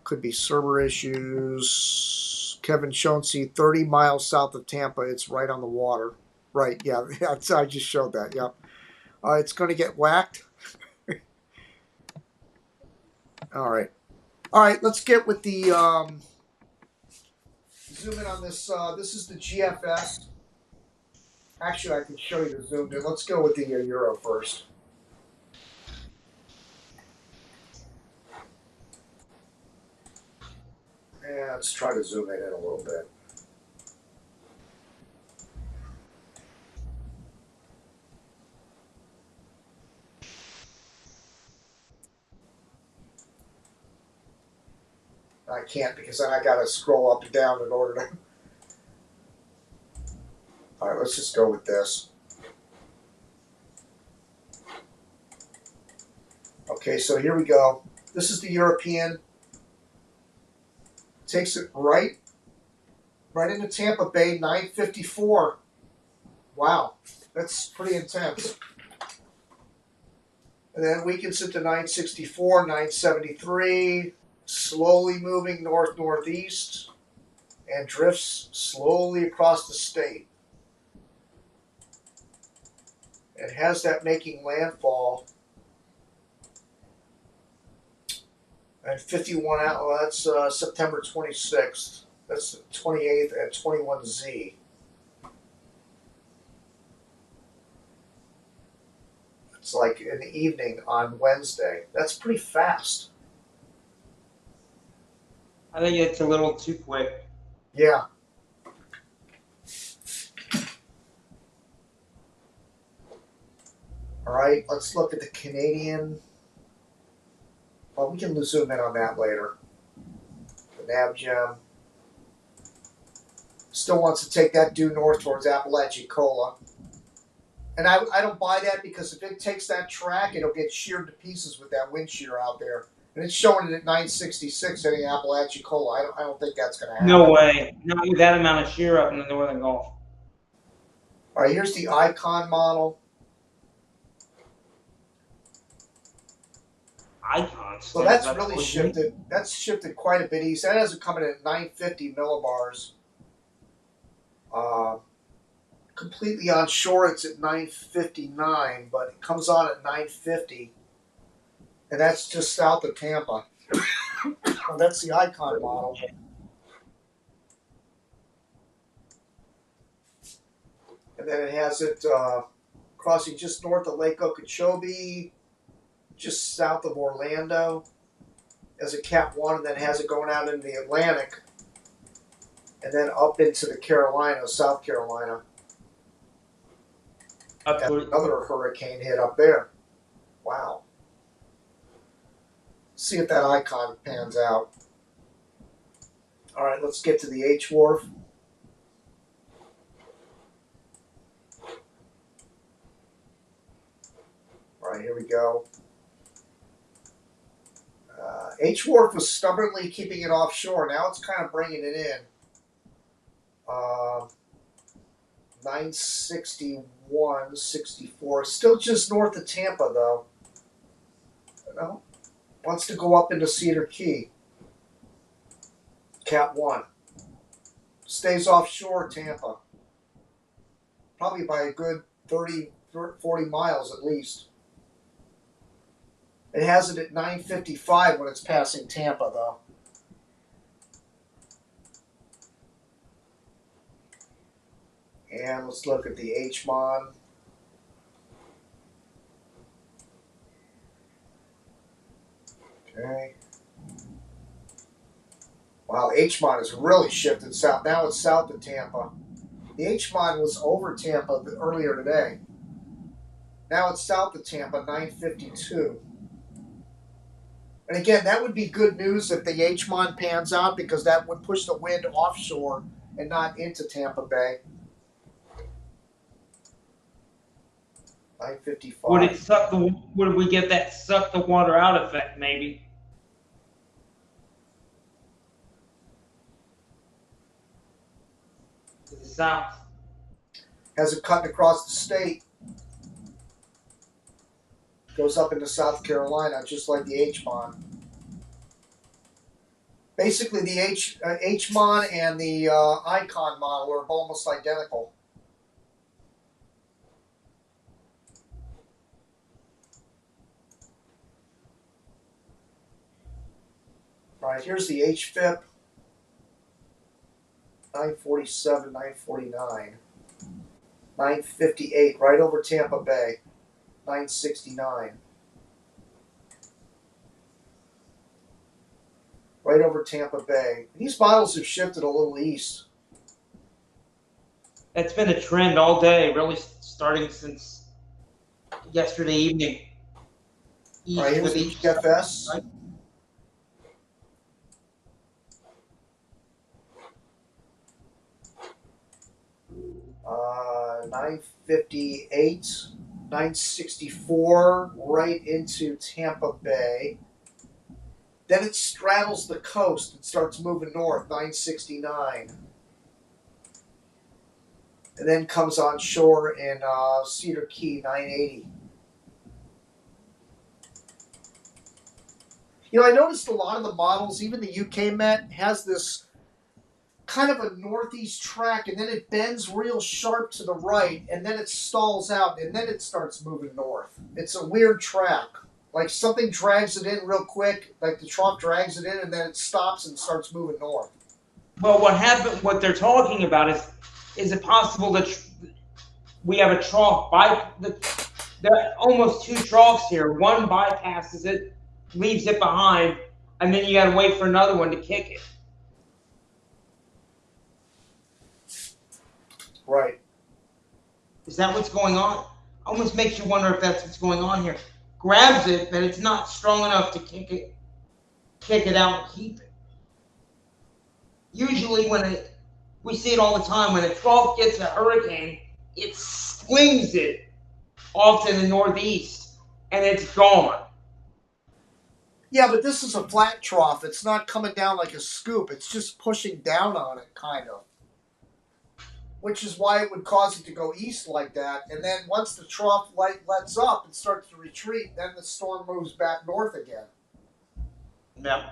Could be server issues. Kevin Shonsey, 30 miles south of Tampa. It's right on the water. Right, yeah. I just showed that, yeah. It's going to get whacked. All right. All right, let's get with the zoom in on this. This is the GFS. Actually, I can show you the zoomed in. Let's go with the Euro first. Yeah, let's try to zoom it in a little bit. I can't because then I got to scroll up and down in order to. All right, let's just go with this. Okay, so here we go. This is the European. Takes it right into Tampa Bay, 954. Wow, that's pretty intense. And then weakens it to 964, 973, slowly moving north-northeast, and drifts slowly across the state. It has that making landfall at 51 out. Well, that's September 26th. That's the 28th at 21Z. It's like in the evening on Wednesday. That's pretty fast. I think it's a little too quick. Yeah. All right, let's look at the Canadian. Well, we can zoom in on that later. The NavGem still wants to take that due north towards Apalachicola. And I don't buy that because if it takes that track, it'll get sheared to pieces with that wind shear out there. And it's showing it at 966 in the Apalachicola. I don't think that's going to happen. No way. Not with that amount of shear up in the Northern Gulf. All right, here's the icon model. Icons. So that's really shifted. That's shifted quite a bit east. That has it coming in at 950 millibars. Completely onshore, it's at 959, but it comes on at 950. And that's just south of Tampa. That's the icon model. And then it has it crossing just north of Lake Okeechobee, just south of Orlando, as a Cat 1, and then has it going out into the Atlantic, and then up into the Carolinas, South Carolina. Another hurricane hit up there. Wow. See if that icon pans out. All right, let's get to the H wharf. All right, here we go. H wharf was stubbornly keeping it offshore. Now it's kind of bringing it in. 961, 64. Still just north of Tampa, though. No. Wants to go up into Cedar Key. Cat 1. Stays offshore Tampa. Probably by a good 30, 40 miles at least. It has it at 955 when it's passing Tampa, though. And let's look at the HMON. Okay. Wow, HMON has really shifted south. Now it's south of Tampa. The HMON was over Tampa earlier today. Now it's south of Tampa, 952. And again, that would be good news if the HMON pans out, because that would push the wind offshore and not into Tampa Bay. 955. Would it suck the? Would we get that suck the water out effect? Maybe. To the south. Has it cutting across the state. Goes up into South Carolina, just like the HMON. Basically, the HMON and the icon model are almost identical. All right, here's the HFIP. 947, 949. 958, right over Tampa Bay. 969. Right over Tampa Bay. These models have shifted a little east. That's been a trend all day, really starting since yesterday evening. East, all right, here's the HFS. Right? 958, 964, right into Tampa Bay. Then it straddles the coast and starts moving north, 969. And then comes on shore in Cedar Key, 980. You know, I noticed a lot of the models, even the UK Met, has this kind of a northeast track, and then it bends real sharp to the right, and then it stalls out, and then it starts moving north. It's a weird track. Like something drags it in real quick, like the trough drags it in, and then it stops and starts moving north. Well, what they're talking about is it possible that we have a trough there are almost two troughs here. One bypasses it, leaves it behind, and then you got to wait for another one to kick it. Right. Is that what's going on? Almost makes you wonder if that's what's going on here. Grabs it, but it's not strong enough to kick it out and keep it. Usually we see it all the time, when a trough gets a hurricane, it slings it off to the northeast, and it's gone. Yeah, but this is a flat trough. It's not coming down like a scoop. It's just pushing down on it, kind of. Which is why it would cause it to go east like that. And then once the trough light lets up and starts to retreat, then the storm moves back north again. Yeah.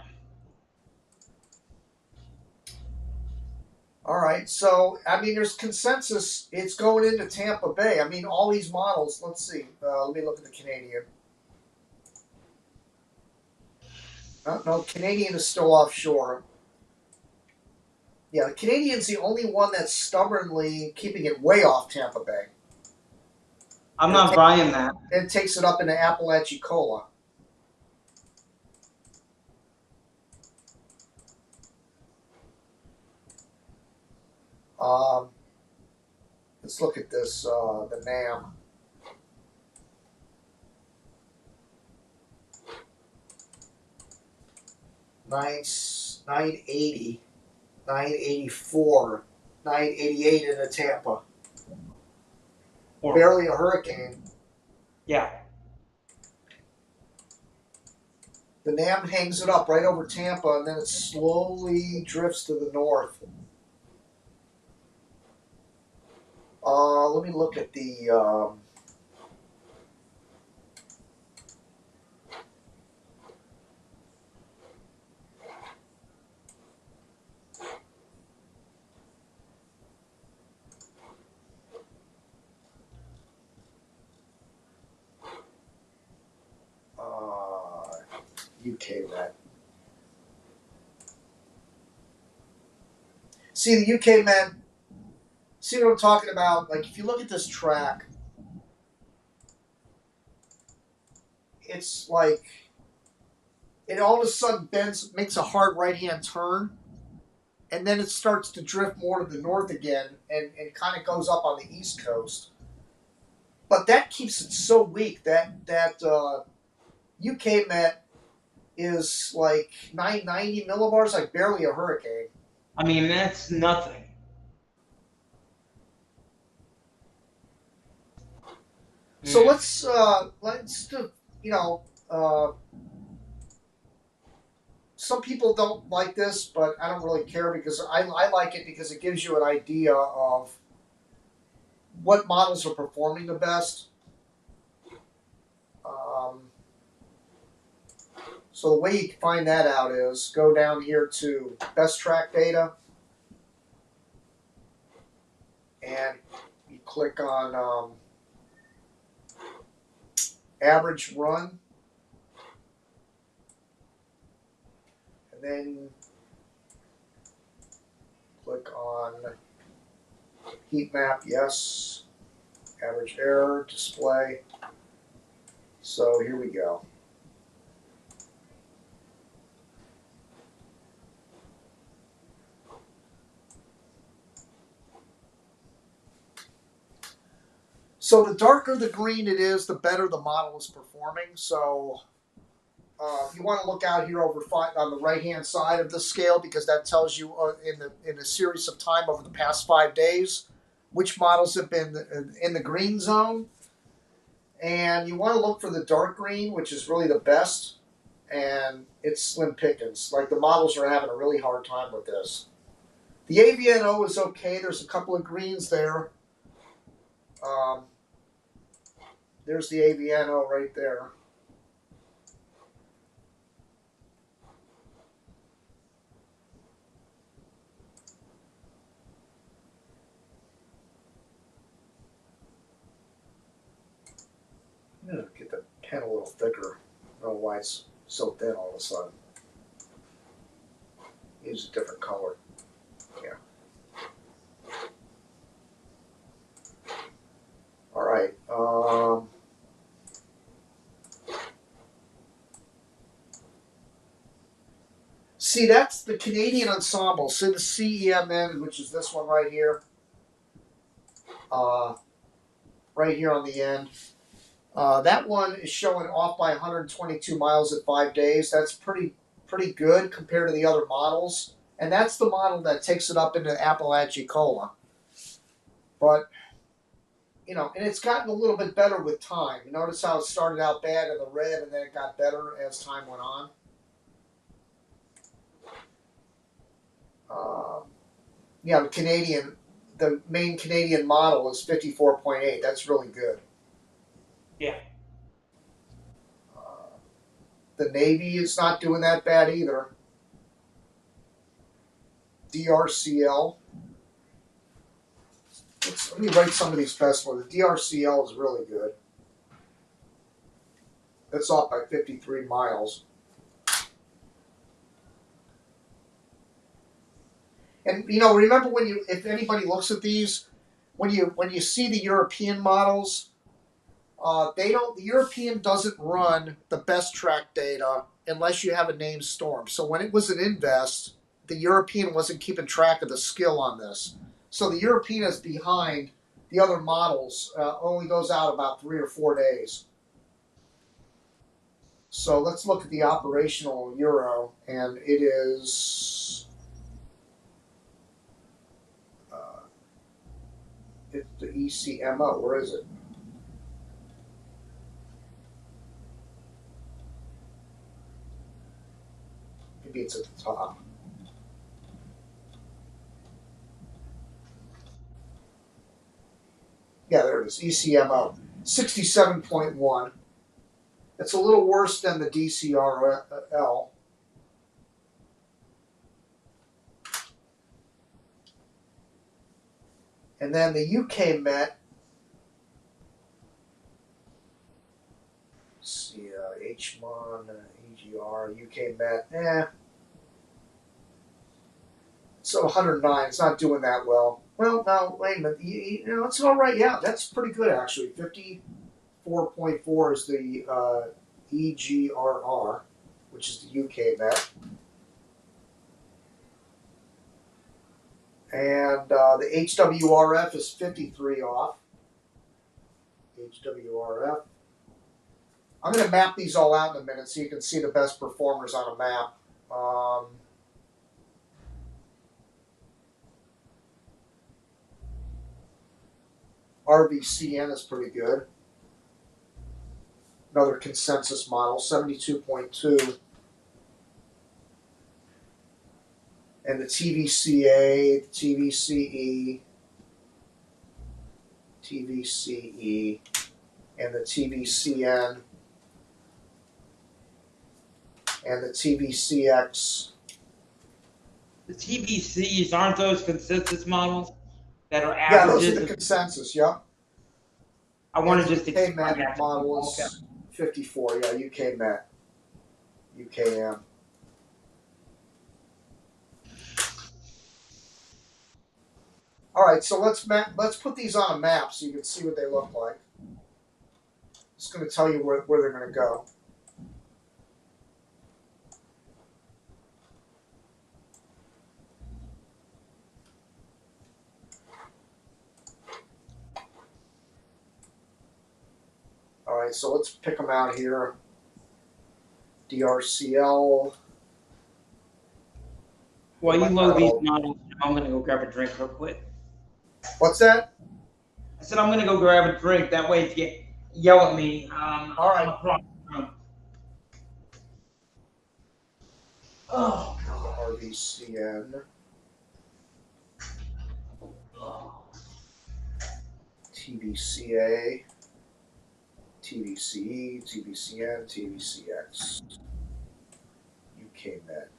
All right, so I mean, there's consensus. It's going into Tampa Bay. I mean, all these models. Let's see. Let me look at the Canadian. No, Canadian is still offshore. Yeah, the Canadian's the only one that's stubbornly keeping it way off Tampa Bay. I'm not buying that. It takes it up into Apalachicola. Let's look at this, the NAM. Nice, 980, 984, 988 in the Tampa. Barely a hurricane. Yeah. The NAM hangs it up right over Tampa, and then it slowly drifts to the north. Let me look at the. UK Met. See the UK Met. See what I'm talking about? Like if you look at this track, it's like it all of a sudden bends, makes a hard right-hand turn, and then it starts to drift more to the north again, and kind of goes up on the east coast. But that keeps it so weak that UK Met is like 990 millibars, like barely a hurricane. I mean, that's nothing. So let's do, some people don't like this, but I don't really care because I like it because it gives you an idea of what models are performing the best. So the way you can find that out is go down here to best track data, and you click on average run, and then click on heat map, yes, average error, display. So here we go. So the darker the green it is, the better the model is performing. So you want to look out here over on the right-hand side of the scale because that tells you in a series of time over the past 5 days which models have been in the green zone. And you want to look for the dark green, which is really the best. And it's slim pickings. Like the models are having a really hard time with this. The AVNO is okay. There's a couple of greens there. There's the AVNO right there. I'm going to get the pen a little thicker. I don't know why it's so thin all of a sudden. Use a different color. Yeah. All right. See, that's the Canadian ensemble. See the CEMN, which is this one right here. Right here on the end. That one is showing off by 122 miles at 5 days. That's pretty good compared to the other models. And that's the model that takes it up into Apalachicola. But, and it's gotten a little bit better with time. You notice how it started out bad in the red and then it got better as time went on? Yeah, the main Canadian model is 54.8. That's really good. Yeah. The Navy is not doing that bad either. DRCL. Let me write some of these best ones. The DRCL is really good. That's off by 53 miles. And remember if anybody looks at these, when you see the European models, the European doesn't run the best track data unless you have a named storm. So when it was an invest, the European wasn't keeping track of the skill on this. So the European is behind the other models. Only goes out about 3 or 4 days. So let's look at the operational Euro, and it is it's the ECMO. Where is it? Maybe it's at the top. Yeah, there it is. ECMO, 67.1. It's a little worse than the DCRL. And then the UK Met, let's see, HMON, EGR, UK Met, it's 109. It's not doing that well. Well, now, wait a minute. It's all right. Yeah, that's pretty good, actually. 54.4 is the EGRR, which is the UK Met. And the HWRF is 53 off. HWRF. I'm going to map these all out in a minute so you can see the best performers on a map. RVCN is pretty good. Another consensus model, 72.2. And the TVCA, TVCE, and the TVCN, and the TVCX. The TVCs, aren't those consensus models that are Yeah, those averages? are the consensus, yep. I want to And just the UK explain Met that. model is 54, yeah, UK Met, UKM. All right, so let's put these on a map so you can see what they look like. It's going to tell you where they're going to go. All right, so let's pick them out here. DRCL. While you load these models, I'm going to go grab a drink real quick. What's that? I said I'm going to go grab a drink. That way, if you yell at me, All right. Oh, RVCN. TVCA. TVCE, TVCN, TVCX. UK Met.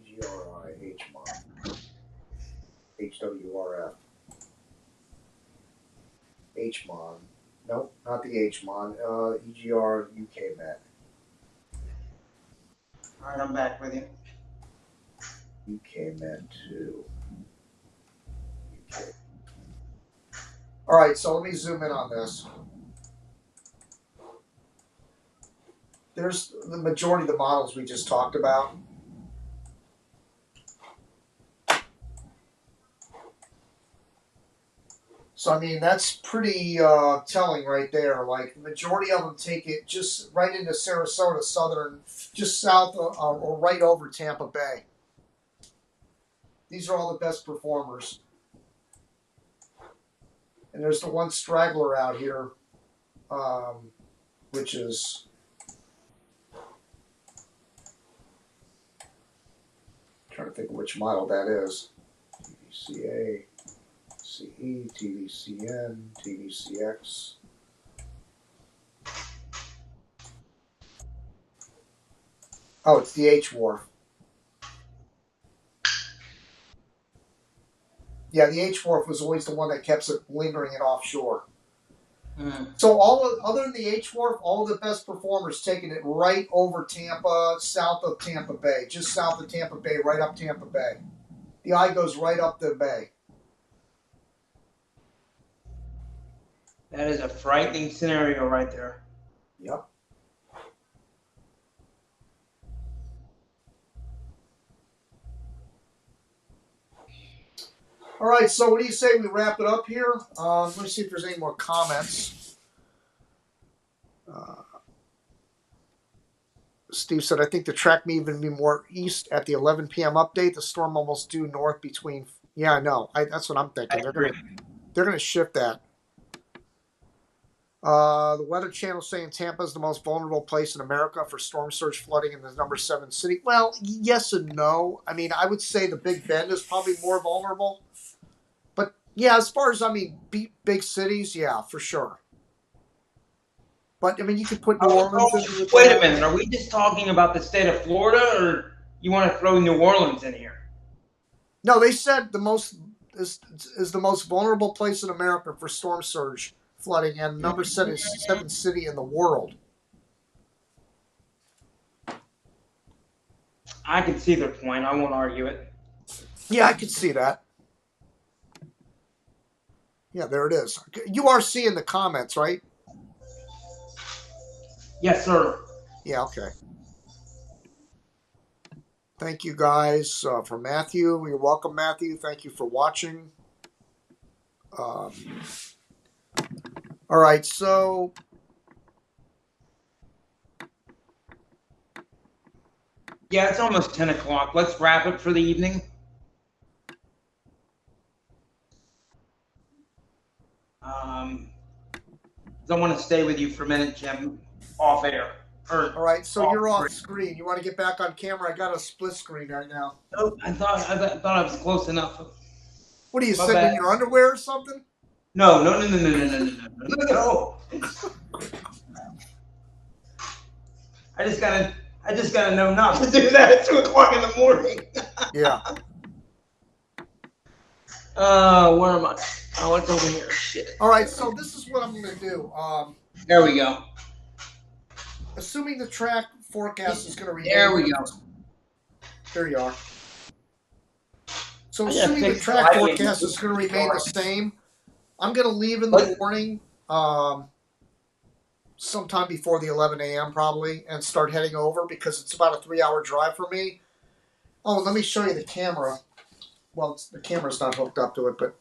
EGRI, HMON, HWRF, HMON. Nope, not the HMON. EGR, UK Met. all right, I'm back with you. UK Met 2. UK. All right, so let me zoom in on this. There's the majority of the models we just talked about. So, I mean, that's pretty telling right there. Like, the majority of them take it just right into Sarasota, southern, just south or right over Tampa Bay. These are all the best performers. And there's the one straggler out here. which is trying to think of which model that is. TVCA, CE, TVCN, TVCX. Oh, it's the H wharf. Yeah, the H wharf was always the one that kept it lingering it offshore. So other than the H wharf, all the best performers taking it right over Tampa, south of Tampa Bay, just south of Tampa Bay, right up Tampa Bay. The eye goes right up the bay. That is a frightening scenario right there. Yep. All right, so what do you say we wrap it up here? Let me see if there's any more comments. Steve said, I think the track may even be more east at the 11 p.m. update. The storm almost due north between. Yeah, I know. That's what I'm thinking. They're gonna shift that. The Weather Channel saying Tampa is the most vulnerable place in America for storm surge flooding in the number 7 city. Well, yes and no. I mean, I would say the Big Bend is probably more vulnerable. But yeah, as far as big cities, yeah, for sure. But I mean, you could put New Orleans in. Wait a minute. Are we just talking about the state of Florida, or you want to throw New Orleans in here? No, they said the most is the most vulnerable place in America for storm surge flooding, and number 7 city in the world. I can see their point. I won't argue it. Yeah, I can see that. Yeah, there it is. You are seeing the comments, right? Yes, sir. Yeah, okay. Thank you guys for Matthew. You're welcome, Matthew. Thank you for watching. All right, so yeah, it's almost 10 o'clock. Let's wrap it for the evening. I want to stay with you for a minute, Jim, off air. All right, so you're off screen. You want to get back on camera? I got a split screen right now. Nope, I thought I was close enough. What are you sitting in your underwear or something? No. I just gotta know not to do that at 2 o'clock in the morning. Yeah. Where am I? Oh, it's over here. Shit. All right, so this is what I'm going to do. There we go. Assuming the track forecast is going to remain. There we go. There you are. So assuming the track forecast is going to remain the same, I'm going to leave in the morning, sometime before the 11 a.m. probably, and start heading over because it's about a 3-hour drive for me. Oh, let me show you the camera. Well, the camera's not hooked up to it, but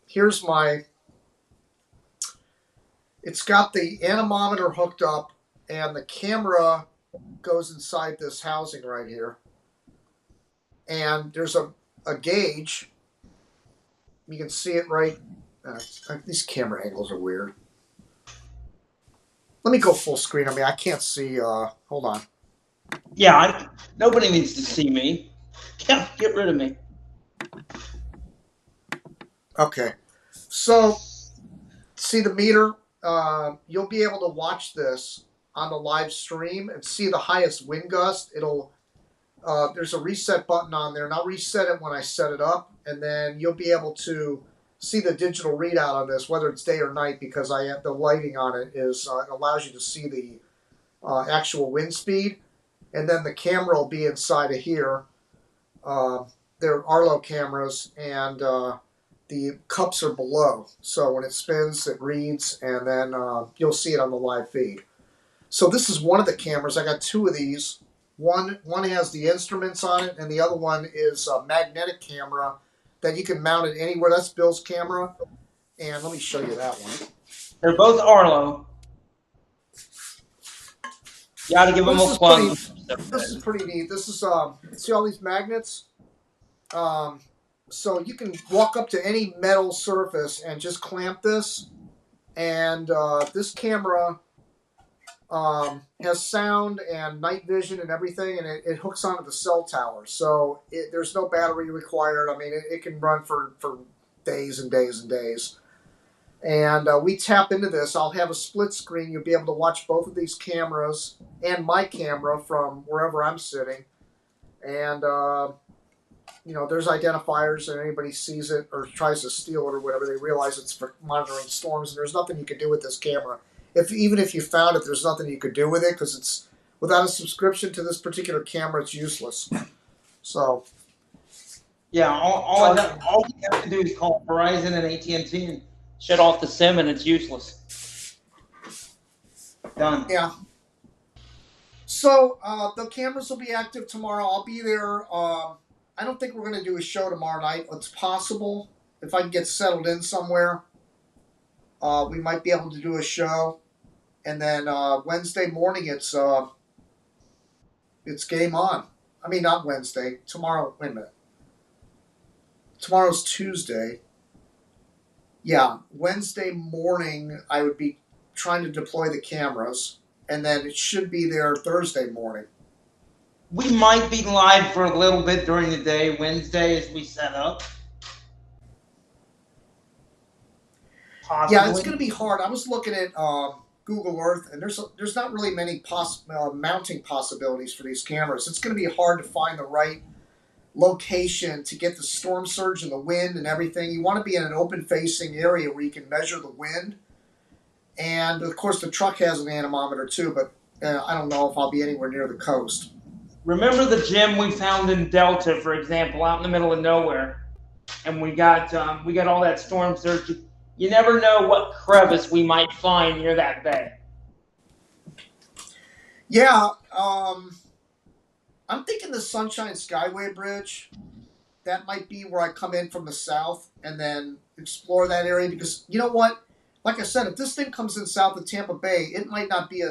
here's my. It's got the anemometer hooked up, and the camera goes inside this housing right here. And there's a gauge. You can see it right. These camera angles are weird. Let me go full screen. I mean, I can't see. Hold on. Yeah, nobody needs to see me. Yeah, get rid of me. Okay. So, see the meter? You'll be able to watch this on the live stream and see the highest wind gust. There's a reset button on there, and I'll reset it when I set it up, and then you'll be able to see the digital readout on this, whether it's day or night, because I have the lighting on it allows you to see the actual wind speed, and then the camera will be inside of here. They're Arlo cameras, and the cups are below. So when it spins, it reads, and then you'll see it on the live feed. So this is one of the cameras. I got 2 of these. One has the instruments on it, and the other one is a magnetic camera that you can mount it anywhere. That's Bill's camera. And let me show you that one. They're both Arlo. You got to give them a plug. This is pretty neat. This is, see all these magnets? So you can walk up to any metal surface and just clamp this, And this camera has sound and night vision and everything, and it hooks onto the cell tower. So there's no battery required. I mean, it can run for days and days and days. And we tap into this. I'll have a split screen. You'll be able to watch both of these cameras and my camera from wherever I'm sitting. And, there's identifiers, and anybody sees it or tries to steal it or whatever, they realize it's for monitoring storms, and there's nothing you can do with this camera. Even if you found it, there's nothing you could do with it because it's without a subscription to this particular camera, it's useless. So, yeah, all you have to do is call Verizon and AT&T and shut off the SIM, and it's useless. Done. Yeah. So the cameras will be active tomorrow. I'll be there. I don't think we're going to do a show tomorrow night. It's possible if I can get settled in somewhere. We might be able to do a show, and then Wednesday morning it's game on. I mean, not Wednesday. Tomorrow. Wait a minute. Tomorrow's Tuesday. Yeah, Wednesday morning I would be trying to deploy the cameras, and then it should be there Thursday morning. We might be live for a little bit during the day Wednesday as we set up. Possibly. Yeah, it's going to be hard. I was looking at Google Earth, and there's not really many mounting possibilities for these cameras. It's going to be hard to find the right location to get the storm surge and the wind and everything. You want to be in an open-facing area where you can measure the wind. And, of course, the truck has an anemometer, too, but I don't know if I'll be anywhere near the coast. Remember the gem we found in Delta, for example, out in the middle of nowhere, and we got all that storm surge. You never know what crevice we might find near that bay. Yeah, I'm thinking the Sunshine Skyway Bridge. That might be where I come in from the south and then explore that area, because you know what? Like I said, if this thing comes in south of Tampa Bay, it might not be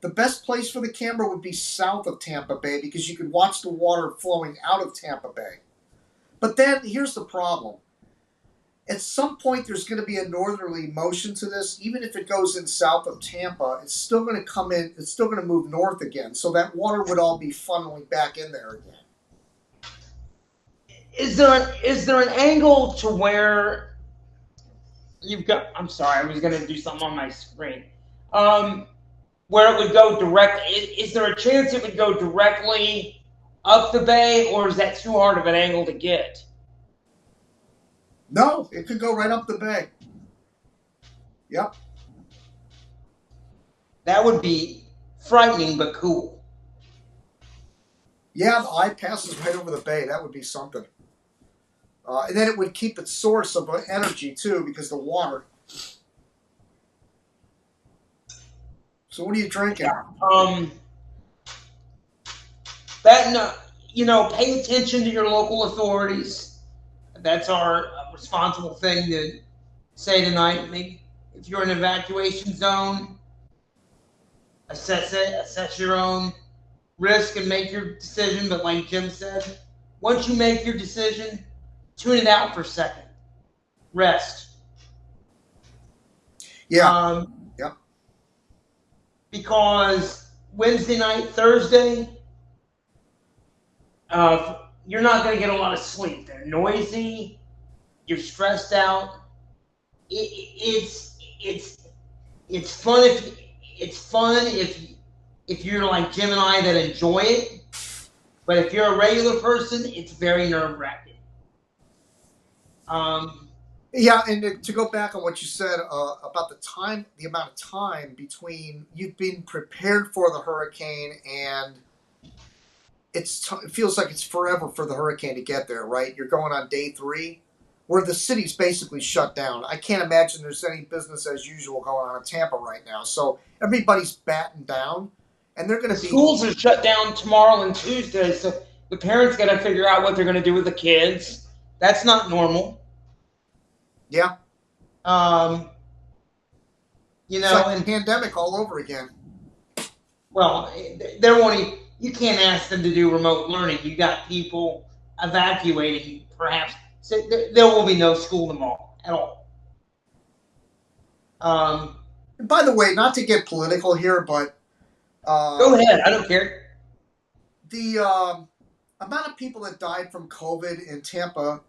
the best place for the camera would be south of Tampa Bay, because you could watch the water flowing out of Tampa Bay. But then here's the problem. At some point, there's going to be a northerly motion to this. Even if it goes in south of Tampa, it's still going to come in. It's still going to move north again. So that water would all be funneling back in there again. Is there an angle to where you've got? I'm sorry, I was going to do something on my screen. Where it would go direct? Is there a chance it would go directly up the bay, or is that too hard of an angle to get? No, it could go right up the bay. Yep. That would be frightening, but cool. Yeah, the eye passes right over the bay. That would be something. And then it would keep its source of energy, too, because the water. So what are you drinking? Pay attention to your local authorities. That's our responsible thing to say tonight. Maybe if you're in an evacuation zone, assess it, assess your own risk and make your decision. But like Jim said, once you make your decision, tune it out for a second. Rest. Yeah. Yep. Because Wednesday night, Thursday, you're not going to get a lot of sleep. They're noisy. You're stressed out. It's fun if you're like Jim and I that enjoy it. But if you're a regular person, it's very nerve-wracking. Yeah, and to go back on what you said about the amount of time between you've been prepared for the hurricane and it feels like it's forever for the hurricane to get there, right? You're going on day 3, where the city's basically shut down. I can't imagine there's any business as usual going on in Tampa right now. So everybody's battened down, and they're going to be... Schools are shut down tomorrow and Tuesday, so the parents got to figure out what they're going to do with the kids. That's not normal. Yeah. It's like a pandemic all over again. Well, you can't ask them to do remote learning. You got people evacuating, perhaps. So there will be no school tomorrow at all. And by the way, not to get political here, but Go ahead. I don't care. the amount of people that died from COVID in Tampa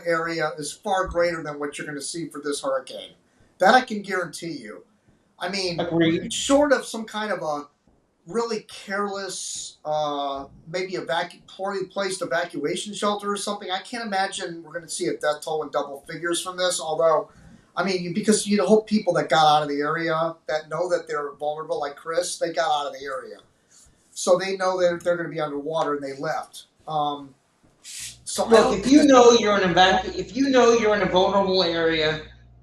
area is far greater than what you're going to see for this hurricane. That I can guarantee you. I mean, Agreed. short of some kind of a really careless, maybe poorly placed evacuation shelter or something, I can't imagine we're going to see a death toll in double figures from this. Although, I mean, because you'd hope people that got out of the area that know that they're vulnerable, like Chris, they got out of the area, so they know that they're going to be underwater, and they left. So look, if you know you're in a vulnerable area,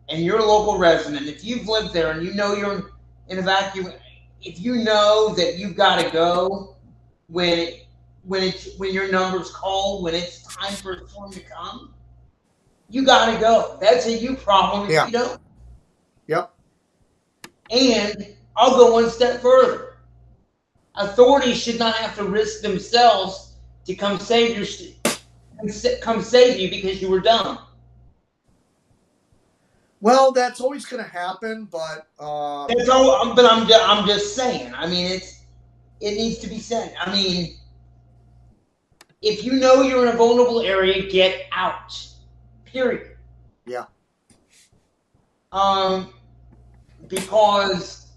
and you're a local resident, if you've lived there and you know you're in evacuation, if you know that you've got to go when your number's called, when it's time for a storm to come, you got to go. That's a you problem if you don't. Yep. And I'll go one step further. Authorities should not have to risk themselves to come save you because you were dumb. Well, that's always going to happen, but I'm just saying. I mean, it needs to be said. I mean, if you know you're in a vulnerable area, get out. Period. Yeah. Because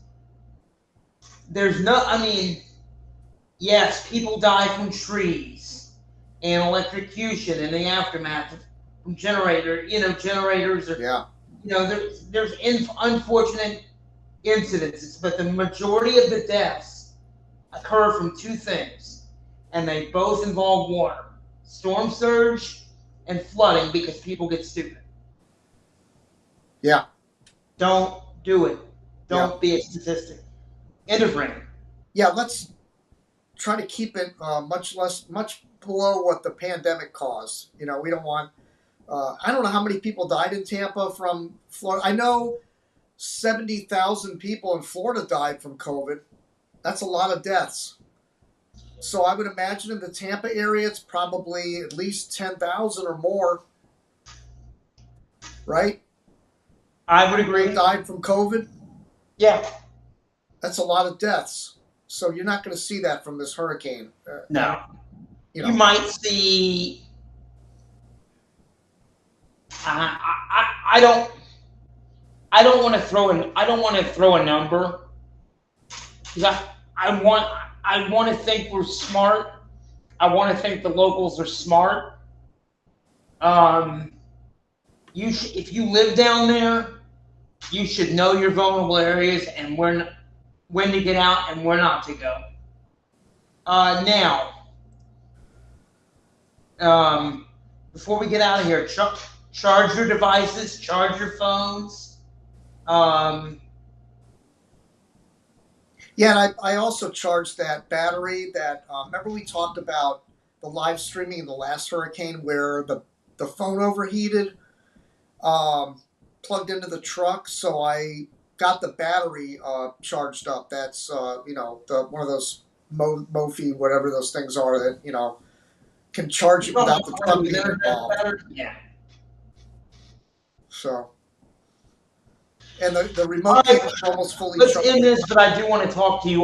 there's no. I mean, yes, people die from trees and electrocution in the aftermath from generators. Or, there's unfortunate incidences, but the majority of the deaths occur from two things, and they both involve water: storm surge and flooding, because people get stupid. Yeah. Don't do it. Don't be a statistic. End of rant. Yeah, let's try to keep it much below what the pandemic caused. We don't want. I don't know how many people died in Tampa from Florida. I know 70,000 people in Florida died from COVID. That's a lot of deaths. So I would imagine in the Tampa area, it's probably at least 10,000 or more. Right? I would agree. Died from COVID. Yeah. That's a lot of deaths. So you're not going to see that from this hurricane. No. You might see. I don't want to throw a number, because I want to think we're smart. I want to think the locals are smart. If you live down there, you should know your vulnerable areas and when to get out and where not to go. Now, before we get out of here, charge your devices, charge your phones. Yeah, and I also charged that battery that, remember we talked about the live streaming in the last hurricane where the phone overheated, plugged into the truck, so I got the battery charged up. That's, one of those Mophie, whatever those things are that, can charge it without the truck being involved. Yeah. So, and the remote is almost fully charged. Let's end this, but I do want to talk to you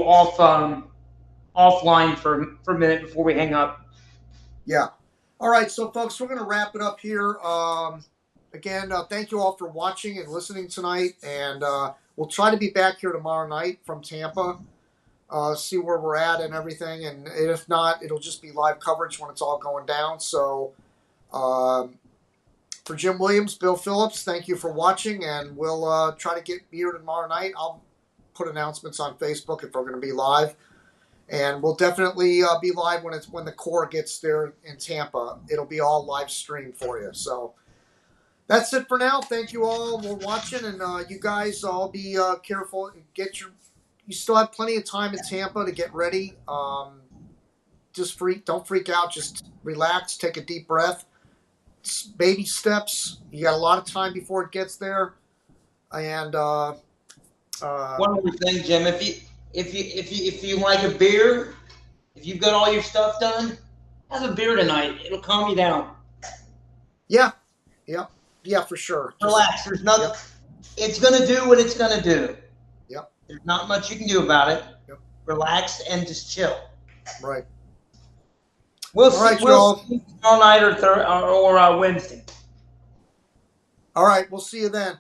offline for a minute before we hang up. Yeah. All right, so folks, we're going to wrap it up here. Again, thank you all for watching and listening tonight, and we'll try to be back here tomorrow night from Tampa, see where we're at and everything, and if not, it'll just be live coverage when it's all going down. So, for Jim Williams, Bill Phillips, thank you for watching, and we'll try to get here tomorrow night. I'll put announcements on Facebook if we're going to be live, and we'll definitely be live when the Corps gets there in Tampa. It'll be all live streamed for you. So that's it for now. Thank you all for watching, and you guys all be careful and you still have plenty of time in Tampa to get ready. Don't freak out. Just relax, take a deep breath. Baby steps. You got a lot of time before it gets there. And one more thing, Jim. If you like a beer, if you've got all your stuff done, have a beer tonight. It'll calm you down. Yeah, for sure. Relax. There's nothing. It's going to do what it's going to do. Yep. There's not much you can do about it. Yep. Relax and just chill. Right. We'll All see. right, We'll Joel. see tomorrow night or Wednesday. All right. We'll see you then.